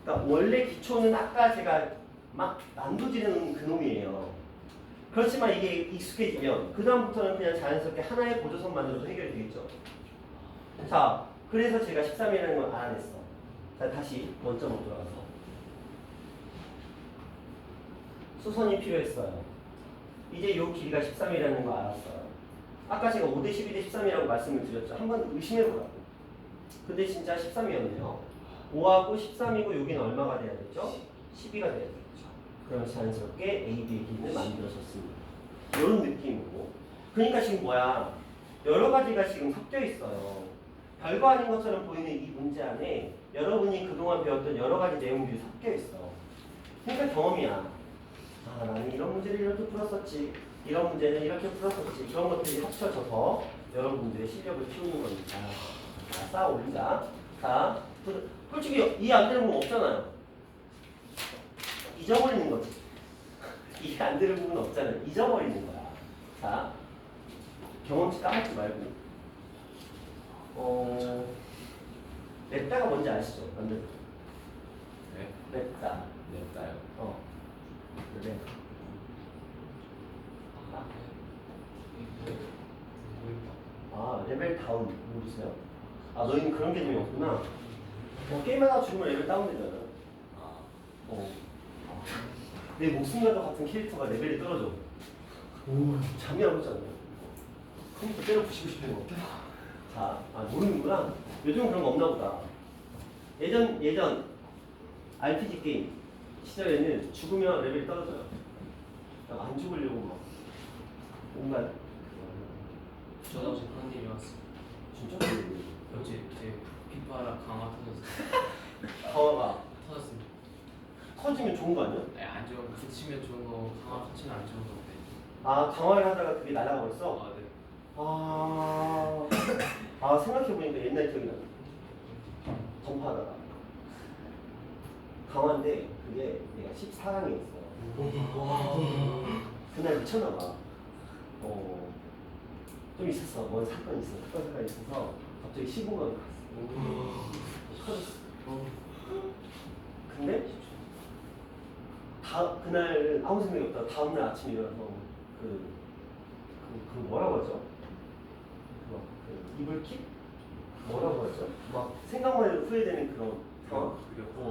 Speaker 2: 그러니까 원래 기초는 아까 제가 막 난도지르는 그놈이에요. 그렇지만 이게 익숙해지면 그 다음부터는 그냥 자연스럽게 하나의 보조선만으로도 해결이 되겠죠. 자, 그래서 제가 13이라는 걸 알아냈어. 자, 다시 원점으로 돌아가서 수선이 필요했어요. 이제 요 길이가 13이라는 걸 알았어요. 아까 제가 5대 12대 13이라고 말씀을 드렸죠. 한번 의심해보라고. 근데 진짜 13이었네요. 5하고 13이고 여기는 얼마가 돼야 되죠? 12가 돼야 되겠죠. 그럼 자연스럽게 A, B의 길이를 만들어졌습니다. 이런 느낌이고. 그러니까 지금 뭐야? 여러 가지가 지금 섞여 있어요. 별거 아닌 것처럼 보이는 이 문제 안에 여러분이 그동안 배웠던 여러 가지 내용들이 섞여 있어. 그러니까 경험이야. 아, 나는 이런 문제를 이렇게 풀었었지. 이런 문제는 이렇게 풀었었지. 이런 것들이 합쳐져서 여러분들의 실력을 키우는 겁니다. 자, 쌓아 올린다. 자, 솔직히 이해 안 되는 부분 없잖아요. 잊어버리는 거지. 이해 안 되는 부분 없잖아요. 잊어버리는 거야. 자, 경험치 까먹지 말고. 냈다가 뭔지 아시죠? 완전.
Speaker 3: 네.
Speaker 2: 냈다.
Speaker 3: 냈다요.
Speaker 2: 그래. 레벨 다운 모르세요? 아, 너희는 그런 개념이 없구나. 게임하다 죽으면 레벨 다운되잖아. 내 목숨과도 같은 캐릭터가 레벨이 떨어져. 잠이 안 오잖아요. 컴퓨터 때려 부시고 싶은 거. 자, 모르는구나. 요즘은 그런 거 없나 보다. 예전 RPG 게임 시절에는 죽으면 레벨이 떨어져요. 안 죽으려고 막 온갖.
Speaker 4: 저도 어제 그런 일이 왔어요.
Speaker 2: 진짜?
Speaker 4: 어제 제 피파라 강화 터졌어요.
Speaker 2: 강화가
Speaker 4: 터졌습니다.
Speaker 2: 터지면 좋은 거 아니야?
Speaker 4: 네, 안 좋은 붙이면 좋은 거 강화 터치면 안 좋은 건데.
Speaker 2: 강화를 하다가 그게 날아가 버렸어?
Speaker 4: 아 네.
Speaker 2: 생각해보니까 옛날 기억이 나네. 전파하다가 강화인데 그게 내가 14강이었어. 그날 미쳤나봐. 좀 있었어. 뭔 사건이 있어. 특별 사건이 있어서 갑자기 15강이 갔어. 터졌어. 근데 그날은 아무 생각이 없다. 다음날 아침에 일어나서 그 뭐라고 하죠? 이불킥? 뭐라고 하죠? 막 생각만 해도 후회되는 그런 상황?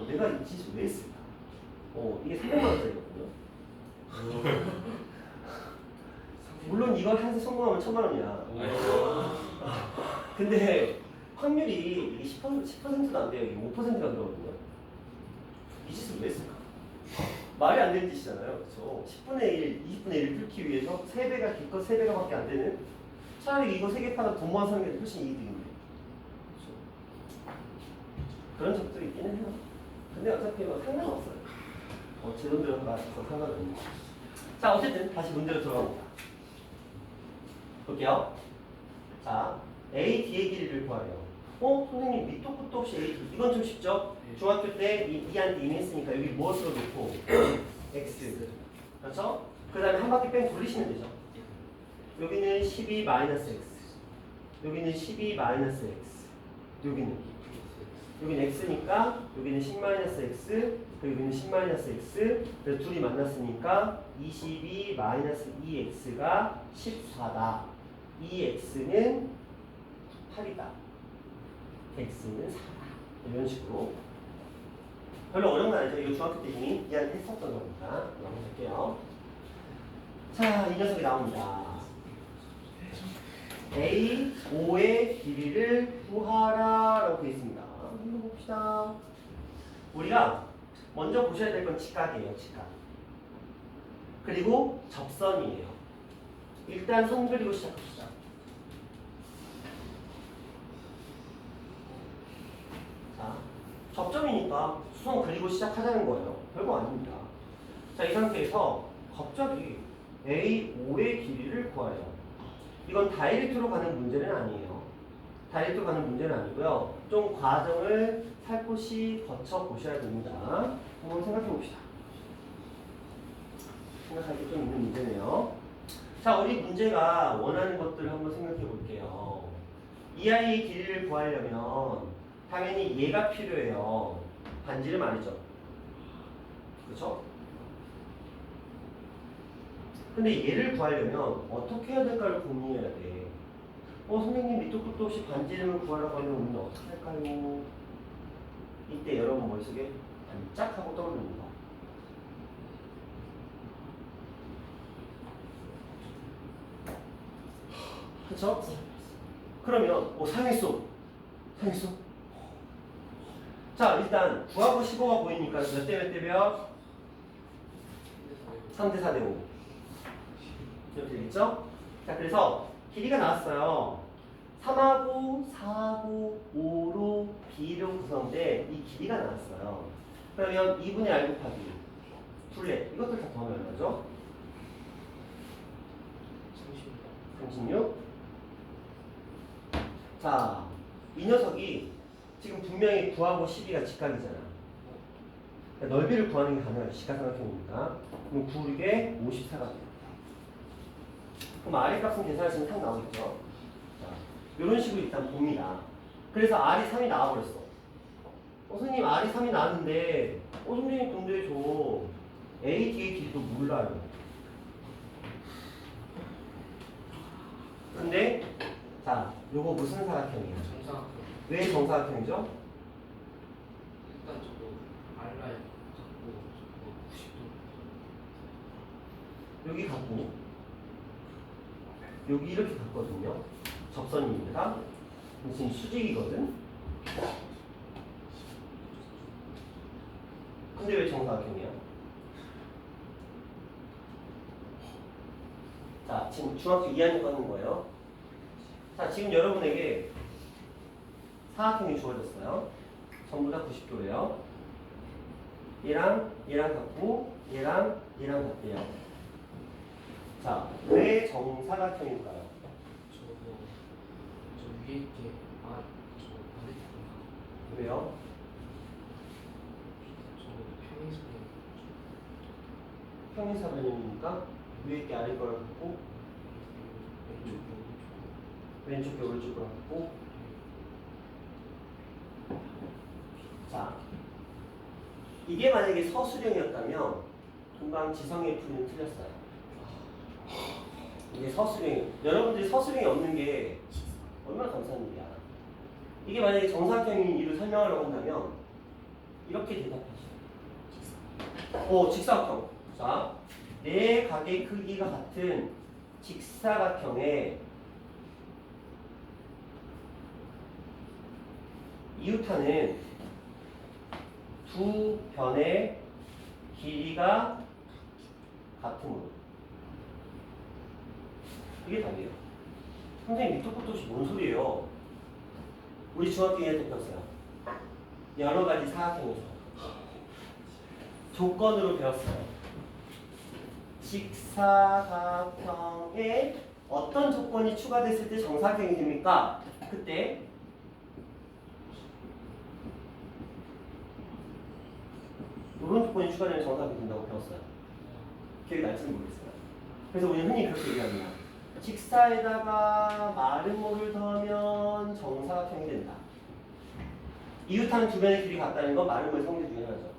Speaker 2: 내가 이 짓을 왜 했을까? 이게 300만 원짜리거든요. 물론 이걸 해서 성공하면 1000만 원이야. 근데 확률이 이게 10%도 안 돼요. 이게 5%가 들어거든요. 이 짓을 왜 했을까? 말이 안 되는 짓이잖아요. 그렇죠? 10분의 1, 20분의 1을 뚫기 위해서 3배가 기껏 3배가밖에 안 되는, 차라리 이거 3개 팔아 돈 모아 사는 게 훨씬 이득인데. 그렇죠? 그런 적도 있기는 해요. 근데 어차피 뭐 상관없어요. 제 돈 들여서 맞아서 상관없는 거. 자, 어쨌든 다시 문제로 들어가봅니다. 볼게요. 자, A, D의 길이를 구하래요. 선생님 밑도 끝도 없이 A, D. 이건 좀 쉽죠? 중학교 때 E한테 이미 했으니까 여기 무엇으로 놓고 X. 그렇죠? 그 다음에 한 바퀴 뺑 돌리시면 되죠. 여기는 12 마이너스 X. 여기는 12 마이너스 X. 여기는 X니까 여기는 10 마이너스 X. 그리고 여기는 10 마이너스 X. 그래서 둘이 만났으니까 22 마이너스 2X가 14다. 2X는 8이다. X는 4다. 이런 식으로. 별로 어려운 건 아니죠. 이거 중학교 때 이미 이해를 했었던 겁니다. 넘어갈게요. 자, 이 녀석이 나옵니다. A, 5의 길이를 구하라 라고 되어 있습니다. 한번 봅시다. 우리가 먼저 보셔야 될 건 직각이에요. 직각. 그리고 접선이에요. 일단 선 그리고 시작합시다. 자, 접점이니까 수선 그리고 시작하자는 거예요. 별거 아닙니다. 자, 이 상태에서 갑자기 A, 5의 길이를 구하래요. 이건 다이렉트로 가는 문제는 아니에요. 다이렉트로 가는 문제는 아니고요. 좀 과정을 살포시 거쳐 보셔야 됩니다. 한번 생각해 봅시다. 생각할 게 좀 있는 문제네요. 자, 우리 문제가 원하는 것들을 한번 생각해 볼게요. 이 아이의 길이를 구하려면 당연히 얘가 필요해요. 반지름 아니죠? 그렇죠? 근데 얘를 구하려면 어떻게 해야 될까를 고민해야 돼. 선생님 밑도 끝도 없이 반지름을 구하라고 하면 우리는 어떻게 할까요? 이때 여러분 머릿속에 반짝하고 떠오릅니다. 그쵸? 그러면 사용했어. 자, 일단 9하고 15가 보이니까 몇 대 몇 대 몇? 3대 4대 5 이렇게 되겠죠? 자, 그래서 길이가 나왔어요. 3하고 4하고 5로 B로 구성된 이 길이가 나왔어요. 그러면 2분의 R 곱하기 둘레 이것들 다 더하면 얼마죠? 36. 자, 이 녀석이 지금 분명히 9하고 12가 직각이잖아. 그러니까 넓이를 구하는 게 가능해요. 직각삼각형이니까. 그럼 9에 54가 돼요. 그럼 R의 값은 계산하시면 딱 나오겠죠. 자, 이런 식으로 일단 봅니다. 그래서 R이 3이 나와버렸어. 선생님 R이 3이 나왔는데 선생님 근데 저 A, D의 길이도 몰라요. 근데 자, 요거 무슨 사각형이에요?
Speaker 4: 정상.
Speaker 2: 왜 정사각형이죠?
Speaker 4: 일단 저거 알라에 갖고 저거 90도.
Speaker 2: 여기 갖고 여기 이렇게 갔거든요. 접선입니다. 지금 수직이거든. 근데 왜 정사각형이야? 자, 지금 중학교 2학년 거 하는 거예요. 자, 지금 여러분에게 사각형이 주어졌어요. 전부 다 90도예요. 얘랑 같고 얘랑 같대요. 자, 왜 정사각형일까요?
Speaker 4: 저 위에 있게 저 반대쪽인가?
Speaker 2: 왜요?
Speaker 4: 저 평행선이
Speaker 2: 평행사변이니까 위에 게 아래 거를 갖고 왼쪽 게 오른쪽 거를 갖고. 자, 이게 만약에 서술형이었다면 금방 지성의 풀이는 틀렸어요. 이게 서술형. 여러분들이 서술형이 없는 게 얼마나 감사한 일이야. 이게 만약에 정사각형인 이유를 설명하려고 한다면 이렇게 대답하시죠. 직사각형. 자, 네 각의 크기가 같은 직사각형의 이웃하는 두 변의 길이가 같음으로. 이게 답이에요. 선생님 밑도 끝도 없이 뭔 소리예요? 우리 중학교 2학년 때 배웠어요. 여러 가지 사각형에서 조건으로 배웠어요. 직사각형에 어떤 조건이 추가됐을 때 정사각형이 됩니까? 그때 이런 조건이 추가되면 정사각형이 된다고 배웠어요. 기억이 날지는 모르겠어요. 그래서 우리는 흔히 그렇게 얘기합니다. 직사에다가 마름모를 더하면 정사각형이 된다. 이웃하는 두 변의 길이 같다는 건 마름모의 성질 중에 하나죠.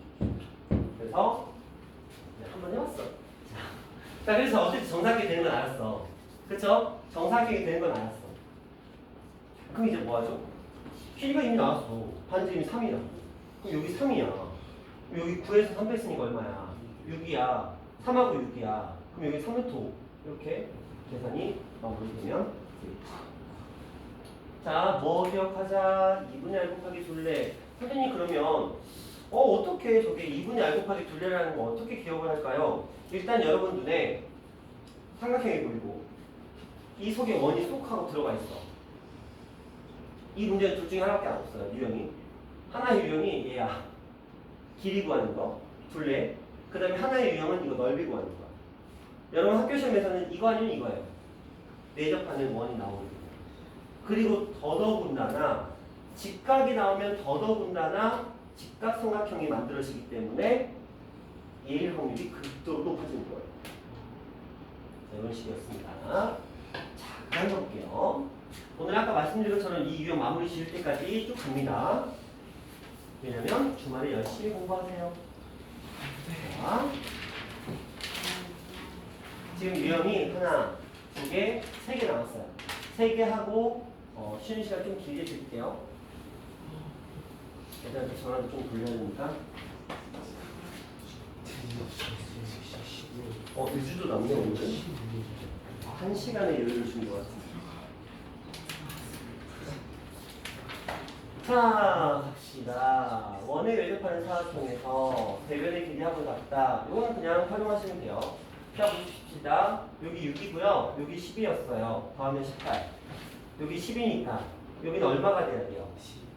Speaker 2: 그래서 한번 해봤어. 자, 그래서 어쨌든 정사각형이 되는 건 알았어. 그쵸? 정사각형이 되는 건 알았어. 그럼 이제 뭐 하죠? 길이가 이미 나왔어. 반지름이 3이야. 그럼 여기 3이야. 여기 9에서 3 뺐으니까 얼마야? 6이야. 3하고 6이야. 그럼 여기 3루트 이렇게 계산이 마무리되면 자, 뭐 기억하자? 2분의 R 곱하기 둘레. 선생님 그러면 어떻게 저게 2분의 R 곱하기 둘레라는 거 어떻게 기억을 할까요? 일단 여러분 눈에 삼각형이 보이고 이 속에 원이 쏙 하고 들어가 있어. 이 문제는 둘 중에 하나밖에 안 없어요. 유형이. 하나의 유형이 얘야. 길이 구하는 거. 둘레. 그 다음에 하나의 유형은 이거 넓이 구하는 거야. 여러분 학교 시험에서는 이거 아니면 이거예요. 내접하는 원이 나오는 거. 그리고 더더군다나 직각이 나오면 더더군다나 직각삼각형이 만들어지기 때문에 얘의 확률이 극도로 높아지는 거예요. 자, 이런 식이었습니다. 자, 그다음 볼게요. 오늘 아까 말씀드린 것처럼 이 유형 마무리 지을 때까지 쭉 갑니다. 왜냐면 주말에 열심히 공부하세요. 자, 지금 유형이 하나, 두 개, 세 개 남았어요. 세 개 하고 쉬는 시간 좀 길게 드릴게요. 애들한테 전화도 좀 돌려야 되니까. 유주도 남네 오늘은. 1시간의 여유를 준 것 같습니다. 자, 갑시다. 원의 외접하는 사각형에서 대변의 길이 합을 같다. 이거는 그냥 활용하시면 돼요. 자, 보십시다. 여기 6이고요. 여기 10이었어요. 더하면 18. 여기 10이니까 여기는 얼마가 돼야 돼요?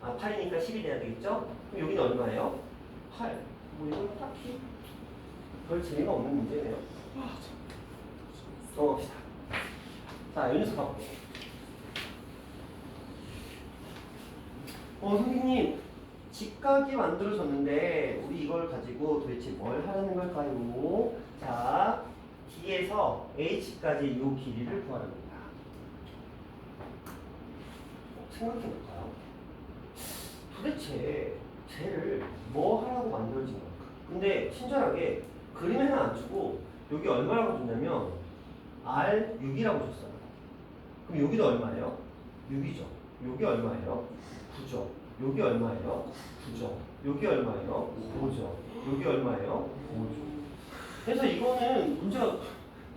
Speaker 2: 8이니까 10이 돼야 되겠죠? 그럼 여기는 얼마예요? 8. 뭐 이건 딱히 별 재미가 없는 문제네요. 넘어갑시다. 자, 이 녀석 가볼게요. 선생님, 직각이 만들어졌는데 우리 이걸 가지고 도대체 뭘 하라는 걸까요? 자, D에서 H까지 이 길이를 구하랍니다. 생각해볼까요? 도대체 쟤를 뭐 하라고 만들어진 걸까? 근데 친절하게 그림에는 안 주고 여기 얼마라고 줬냐면 R6이라고 줬어요. 그럼 여기도 얼마예요? 6이죠. 여기 얼마예요? 9죠. 여기 얼마예요? 9죠. 여기 얼마예요? 5죠. 여기 얼마예요? 5죠. 그래서 이거는 문제가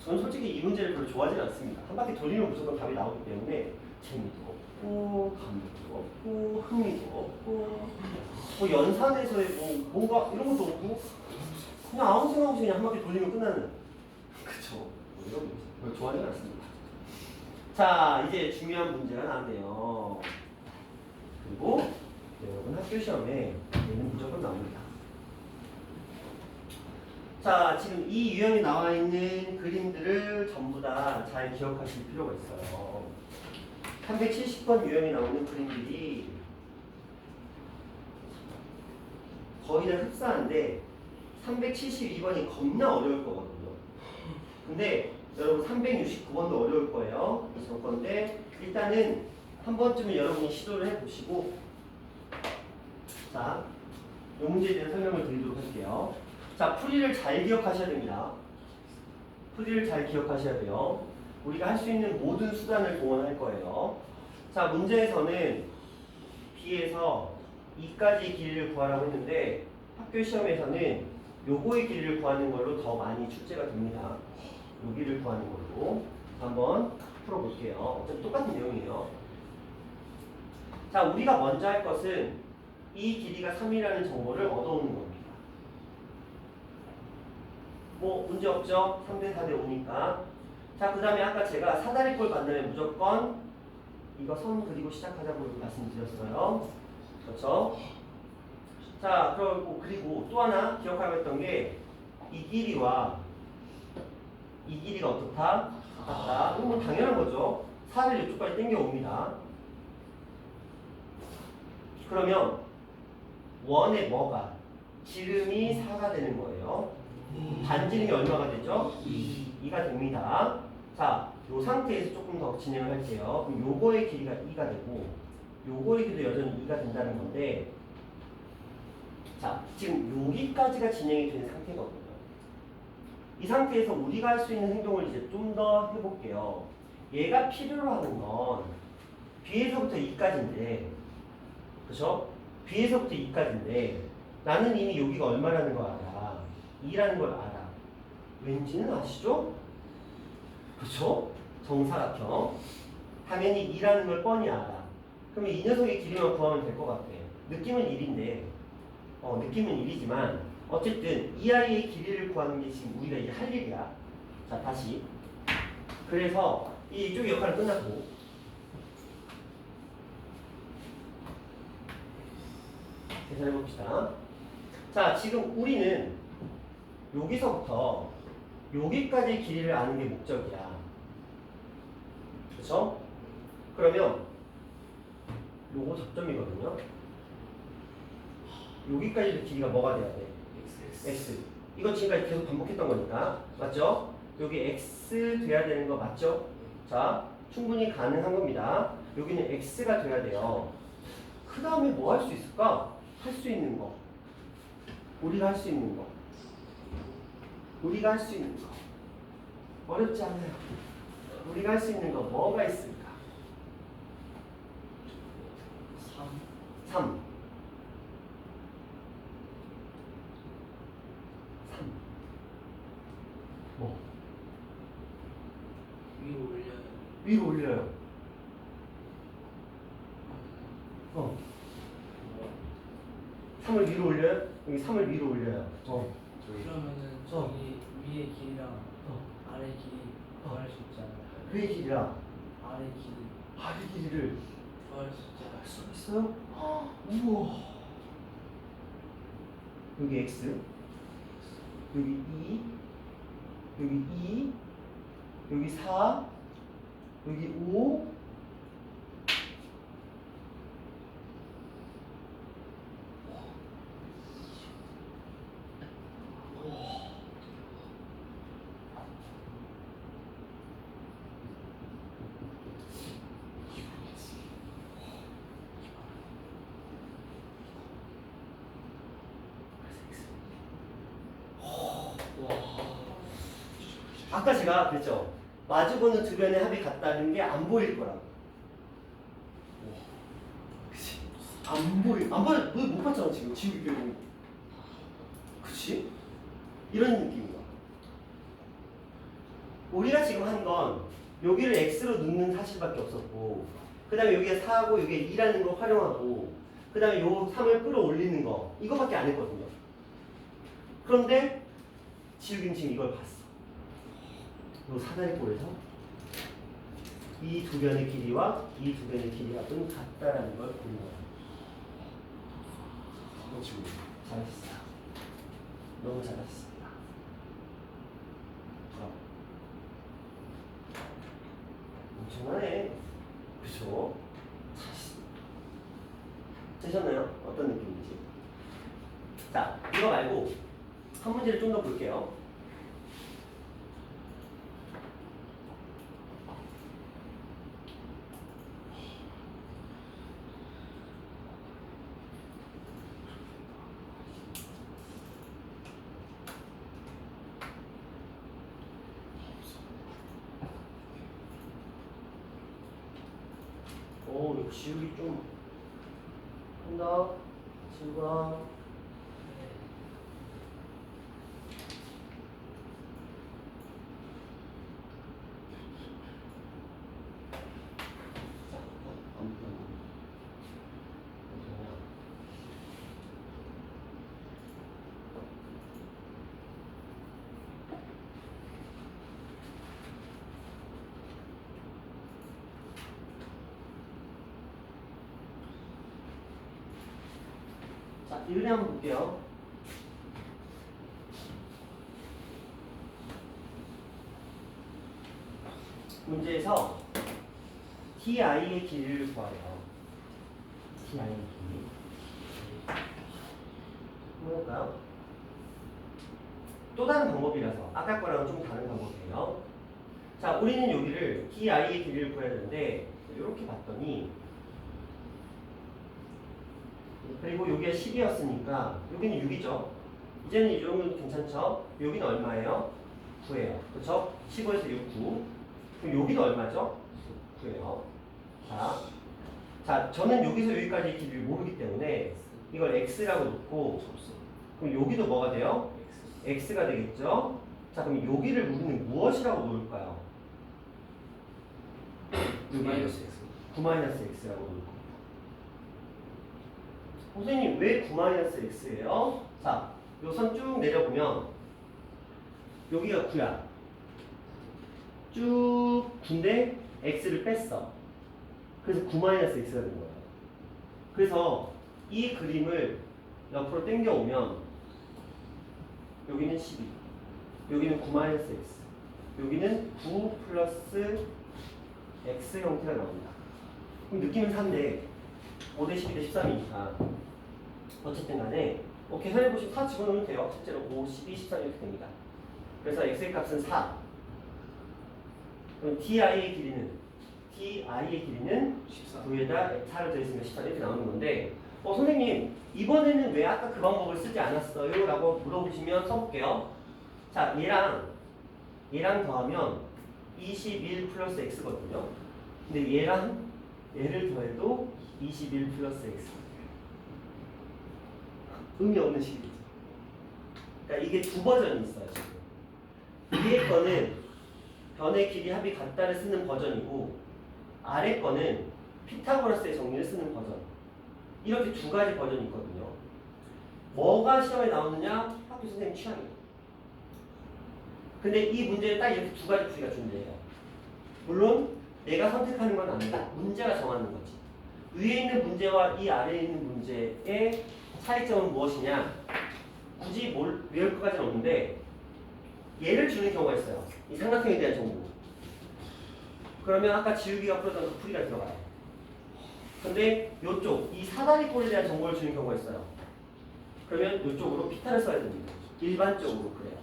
Speaker 2: 저는 솔직히 이 문제를 별로 좋아하지 않습니다. 한 바퀴 돌리면 무조건 답이 나오기 때문에 재미도 없고 감동도 없고 흥미도 없고 뭐 연산에서의 뭔가 이런 것도 없고 그냥 아무 생각 없이 그냥 한 바퀴 돌리면 끝나는 그쵸. 이런 별로 좋아하지 않습니다. 자, 이제 중요한 문제가 나왔네요. 그리고 여러분 학교 시험에 얘는 무조건 나옵니다. 자, 지금 이 유형에 나와 있는 그림들을 전부 다 잘 기억하실 필요가 있어요. 370번 유형에 나오는 그림들이 거의 다 흡사한데 372번이 겁나 어려울 거거든요. 근데 여러분 369번도 어려울 거예요. 이전 건데 일단은 한 번쯤은 여러분이 시도를 해보시고 자, 이 문제에 대한 설명을 드리도록 할게요. 자, 풀이를 잘 기억하셔야 됩니다. 풀이를 잘 기억하셔야 돼요. 우리가 할 수 있는 모든 수단을 동원할 거예요. 자, 문제에서는 B에서 2까지 길이를 구하라고 했는데 학교 시험에서는 요거의 길이를 구하는 걸로 더 많이 출제가 됩니다. 여기를 구하는 걸로 한번 풀어볼게요. 어차피 똑같은 내용이에요. 자, 우리가 먼저 할 것은 이 길이가 3이라는 정보를 얻어오는 겁니다. 뭐 문제 없죠? 3대 4대 5니까. 자, 그 다음에 아까 제가 사다리꼴 만나면 무조건 이거 선 그리고 시작하자고 말씀드렸어요. 그렇죠? 자, 그리고 또 하나 기억하고 했던 게 이 길이와 이 길이가 어떻다? 같다. 이건 뭐 당연한 거죠. 4를 이쪽까지 당겨옵니다. 그러면 원의 뭐가? 지름이 4가 되는 거예요. 반지름이 얼마가 되죠? 2가 됩니다. 자, 이 상태에서 조금 더 진행을 할게요. 그럼 요거의 길이가 2가 되고 요거의 길이도 여전히 2가 된다는 건데 자, 지금 여기까지가 진행이 된 상태거든요. 이 상태에서 우리가 할 수 있는 행동을 이제 좀 더 해볼게요. 얘가 필요로 하는 건 B에서부터 2까지인데 그쵸? B에서부터 2까지인데 나는 이미 여기가 얼마라는 걸 알아. 2라는 걸 알아. 왠지는 아시죠? 그쵸? 정사각형. 당연히 2라는 걸 뻔히 알아. 그러면 이 녀석의 길이만 구하면 될 것 같아. 느낌은 1인데 느낌은 1이지만 어쨌든 이 아이의 길이를 구하는 게 지금 우리가 이제 할 일이야. 자, 다시. 그래서 이쪽 역할은 끝났고 계산해봅시다. 자, 지금 우리는 여기서부터 여기까지의 길이를 아는 게 목적이야. 그렇죠? 그러면 요거 접점이거든요. 여기까지의 길이가 뭐가 돼야 돼? X. 이거 지금까지 계속 반복했던 거니까. 맞죠? 여기 X 돼야 되는 거 맞죠? 자, 충분히 가능한 겁니다. 여기는 X가 돼야 돼요. 그 다음에 뭐 할 수 있을까? 할 수 있는 거. 우리가 할 수 있는 거. 우리가 할 수 있는 거. 어렵지 않아요. 우리가 할 수 있는 거 뭐가 있을까? 3. 뭐? 위로 올려요. 3을 위로 올려요? 여기 3을 위로 올려요.
Speaker 5: 그러면은 저기 위의 길이랑 아래 길이 구할 수 있잖아요.
Speaker 2: 위의 길이랑
Speaker 5: 아래 길이
Speaker 2: 이 길이를
Speaker 5: 구할 수 있잖아.
Speaker 2: 알 수가 있어요? 우와. 여기 x, 여기 2, 여기 2, 여기 4, 여기 5. 아까 제가 그랬죠. 마주보는 두 변의 합이 같다는 게 안 보일 거라고. 그치? 안 보여. 너못 봤잖아 지금 지우기 교육. 그치? 이런 느낌인 거야. 우리가 지금 한 건 여기를 x로 넣는 사실밖에 없었고, 그 다음에 여기가 4고 여기에 2라는 걸 활용하고, 그 다음에 요 3을 끌어올리는 거 이거밖에 안 했거든요. 그런데 지우기는 지금 이걸 봤어. 요 사다리꼴에서 이 두 변의 길이와 이 두 변의 길이 합은 같다라는 걸 보는 거야. 잘했어요. 너무 잘했습니다. 엄청나네. 그쵸? 되셨나요? 어떤 느낌인지? 자, 이거 말고 한 문제를 좀 더 볼게요. 이거 지우기 좀 한다. 지우가. 자, 이은혜 한번 볼게요. 문제에서 ti의 길이를 구하래요. ti의 길이. 한번 해볼까요? 또 다른 방법이라서 아까 거랑은 좀 다른 방법이에요. 자, 우리는 여기를 ti의 길이를 구해야 되는데 이렇게 봤더니, 그리고 여기가 10이었으니까 여기는 6이죠. 이제는 이 정도는 괜찮죠? 여기는 얼마예요? 9예요. 그렇죠? 15에서 6, 9. 그럼 여기도 얼마죠? 9예요. 자, 저는 여기서 여기까지 길이를 모르기 때문에 이걸 x라고 놓고, 그럼 여기도 뭐가 돼요? x가 되겠죠? 자, 그럼 여기를 우리는 무엇이라고 놓을까요? 9-x라고 놓을 거예요. 선생님 왜 9-x예요? 자, 요 선 쭉 내려보면 여기가 9야. 쭉 9인데 x를 뺐어. 그래서 9-x가 된 거예요. 그래서 이 그림을 옆으로 당겨오면 여기는 12, 여기는 9-x, 여기는 9 플러스 x 형태가 나옵니다. 그럼 느낌은 4인데 5대 12대 13이니까 어쨌든 간에 계산해 보시면 4 집어넣으면 돼요. 실제로 5, 12, 13 이렇게 됩니다. 그래서 x의 값은 4. 그럼 ti의 길이는 9에다 4를 더했으면 14 이렇게 나오는 건데, 선생님 이번에는 왜 아까 그 방법을 쓰지 않았어요? 라고 물어보시면 써볼게요. 자, 얘랑 더하면 21 플러스 x거든요. 근데 얘를 더해도 21 플러스 x. 의미 없는 식이죠. 그러니까 이게 두 버전이 있어요, 지금. 위에 거는 변의 길이 합이 같다를 쓰는 버전이고, 아래 거는 피타고라스의 정리를 쓰는 버전. 이렇게 두 가지 버전이 있거든요. 뭐가 시험에 나오느냐? 학교 선생님 취향이에요. 근데 이 문제에 딱 이렇게 두 가지 풀이가 존재해요. 물론 내가 선택하는 건 아니고 문제가 정하는 거지. 위에 있는 문제와 이 아래에 있는 문제의 차이점은 무엇이냐? 굳이 외울 것까지는 없는데 얘를 주는 경우가 있어요. 이 삼각형에 대한 정보. 그러면 아까 지우기가 풀었던 그 풀이가 들어가요. 근데 요쪽 이 사다리꼴에 대한 정보를 주는 경우가 있어요. 그러면 요쪽으로 피타를 써야 됩니다. 일반적으로 그래요.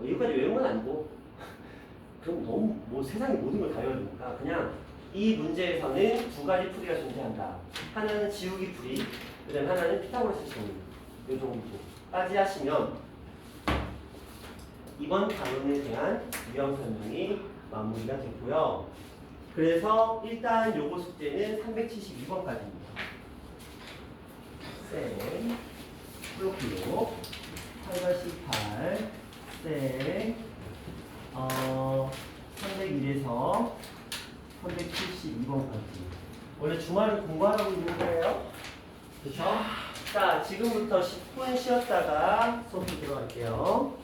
Speaker 2: 여기까지 외운 건 아니고 그럼 너무 뭐 세상의 모든 걸 다 외워야 되니까 그냥 이 문제에서는 두 가지 풀이가 존재한다. 하나는 지우기 풀이, 그다음에 하나는 피타고라스 정리. 요 정도까지 하시면 이번 단원에 대한 유형 설명이 마무리가 됐고요. 그래서 일단 요거 숙제는 372번까지입니다. 쌤, 플로클로 8-8, 쌤, 301에서 372번까지. 원래 주말을 공부하라고 있는 거예요. 그쵸? 자, 지금부터 10분 쉬었다가 수업 들어갈게요.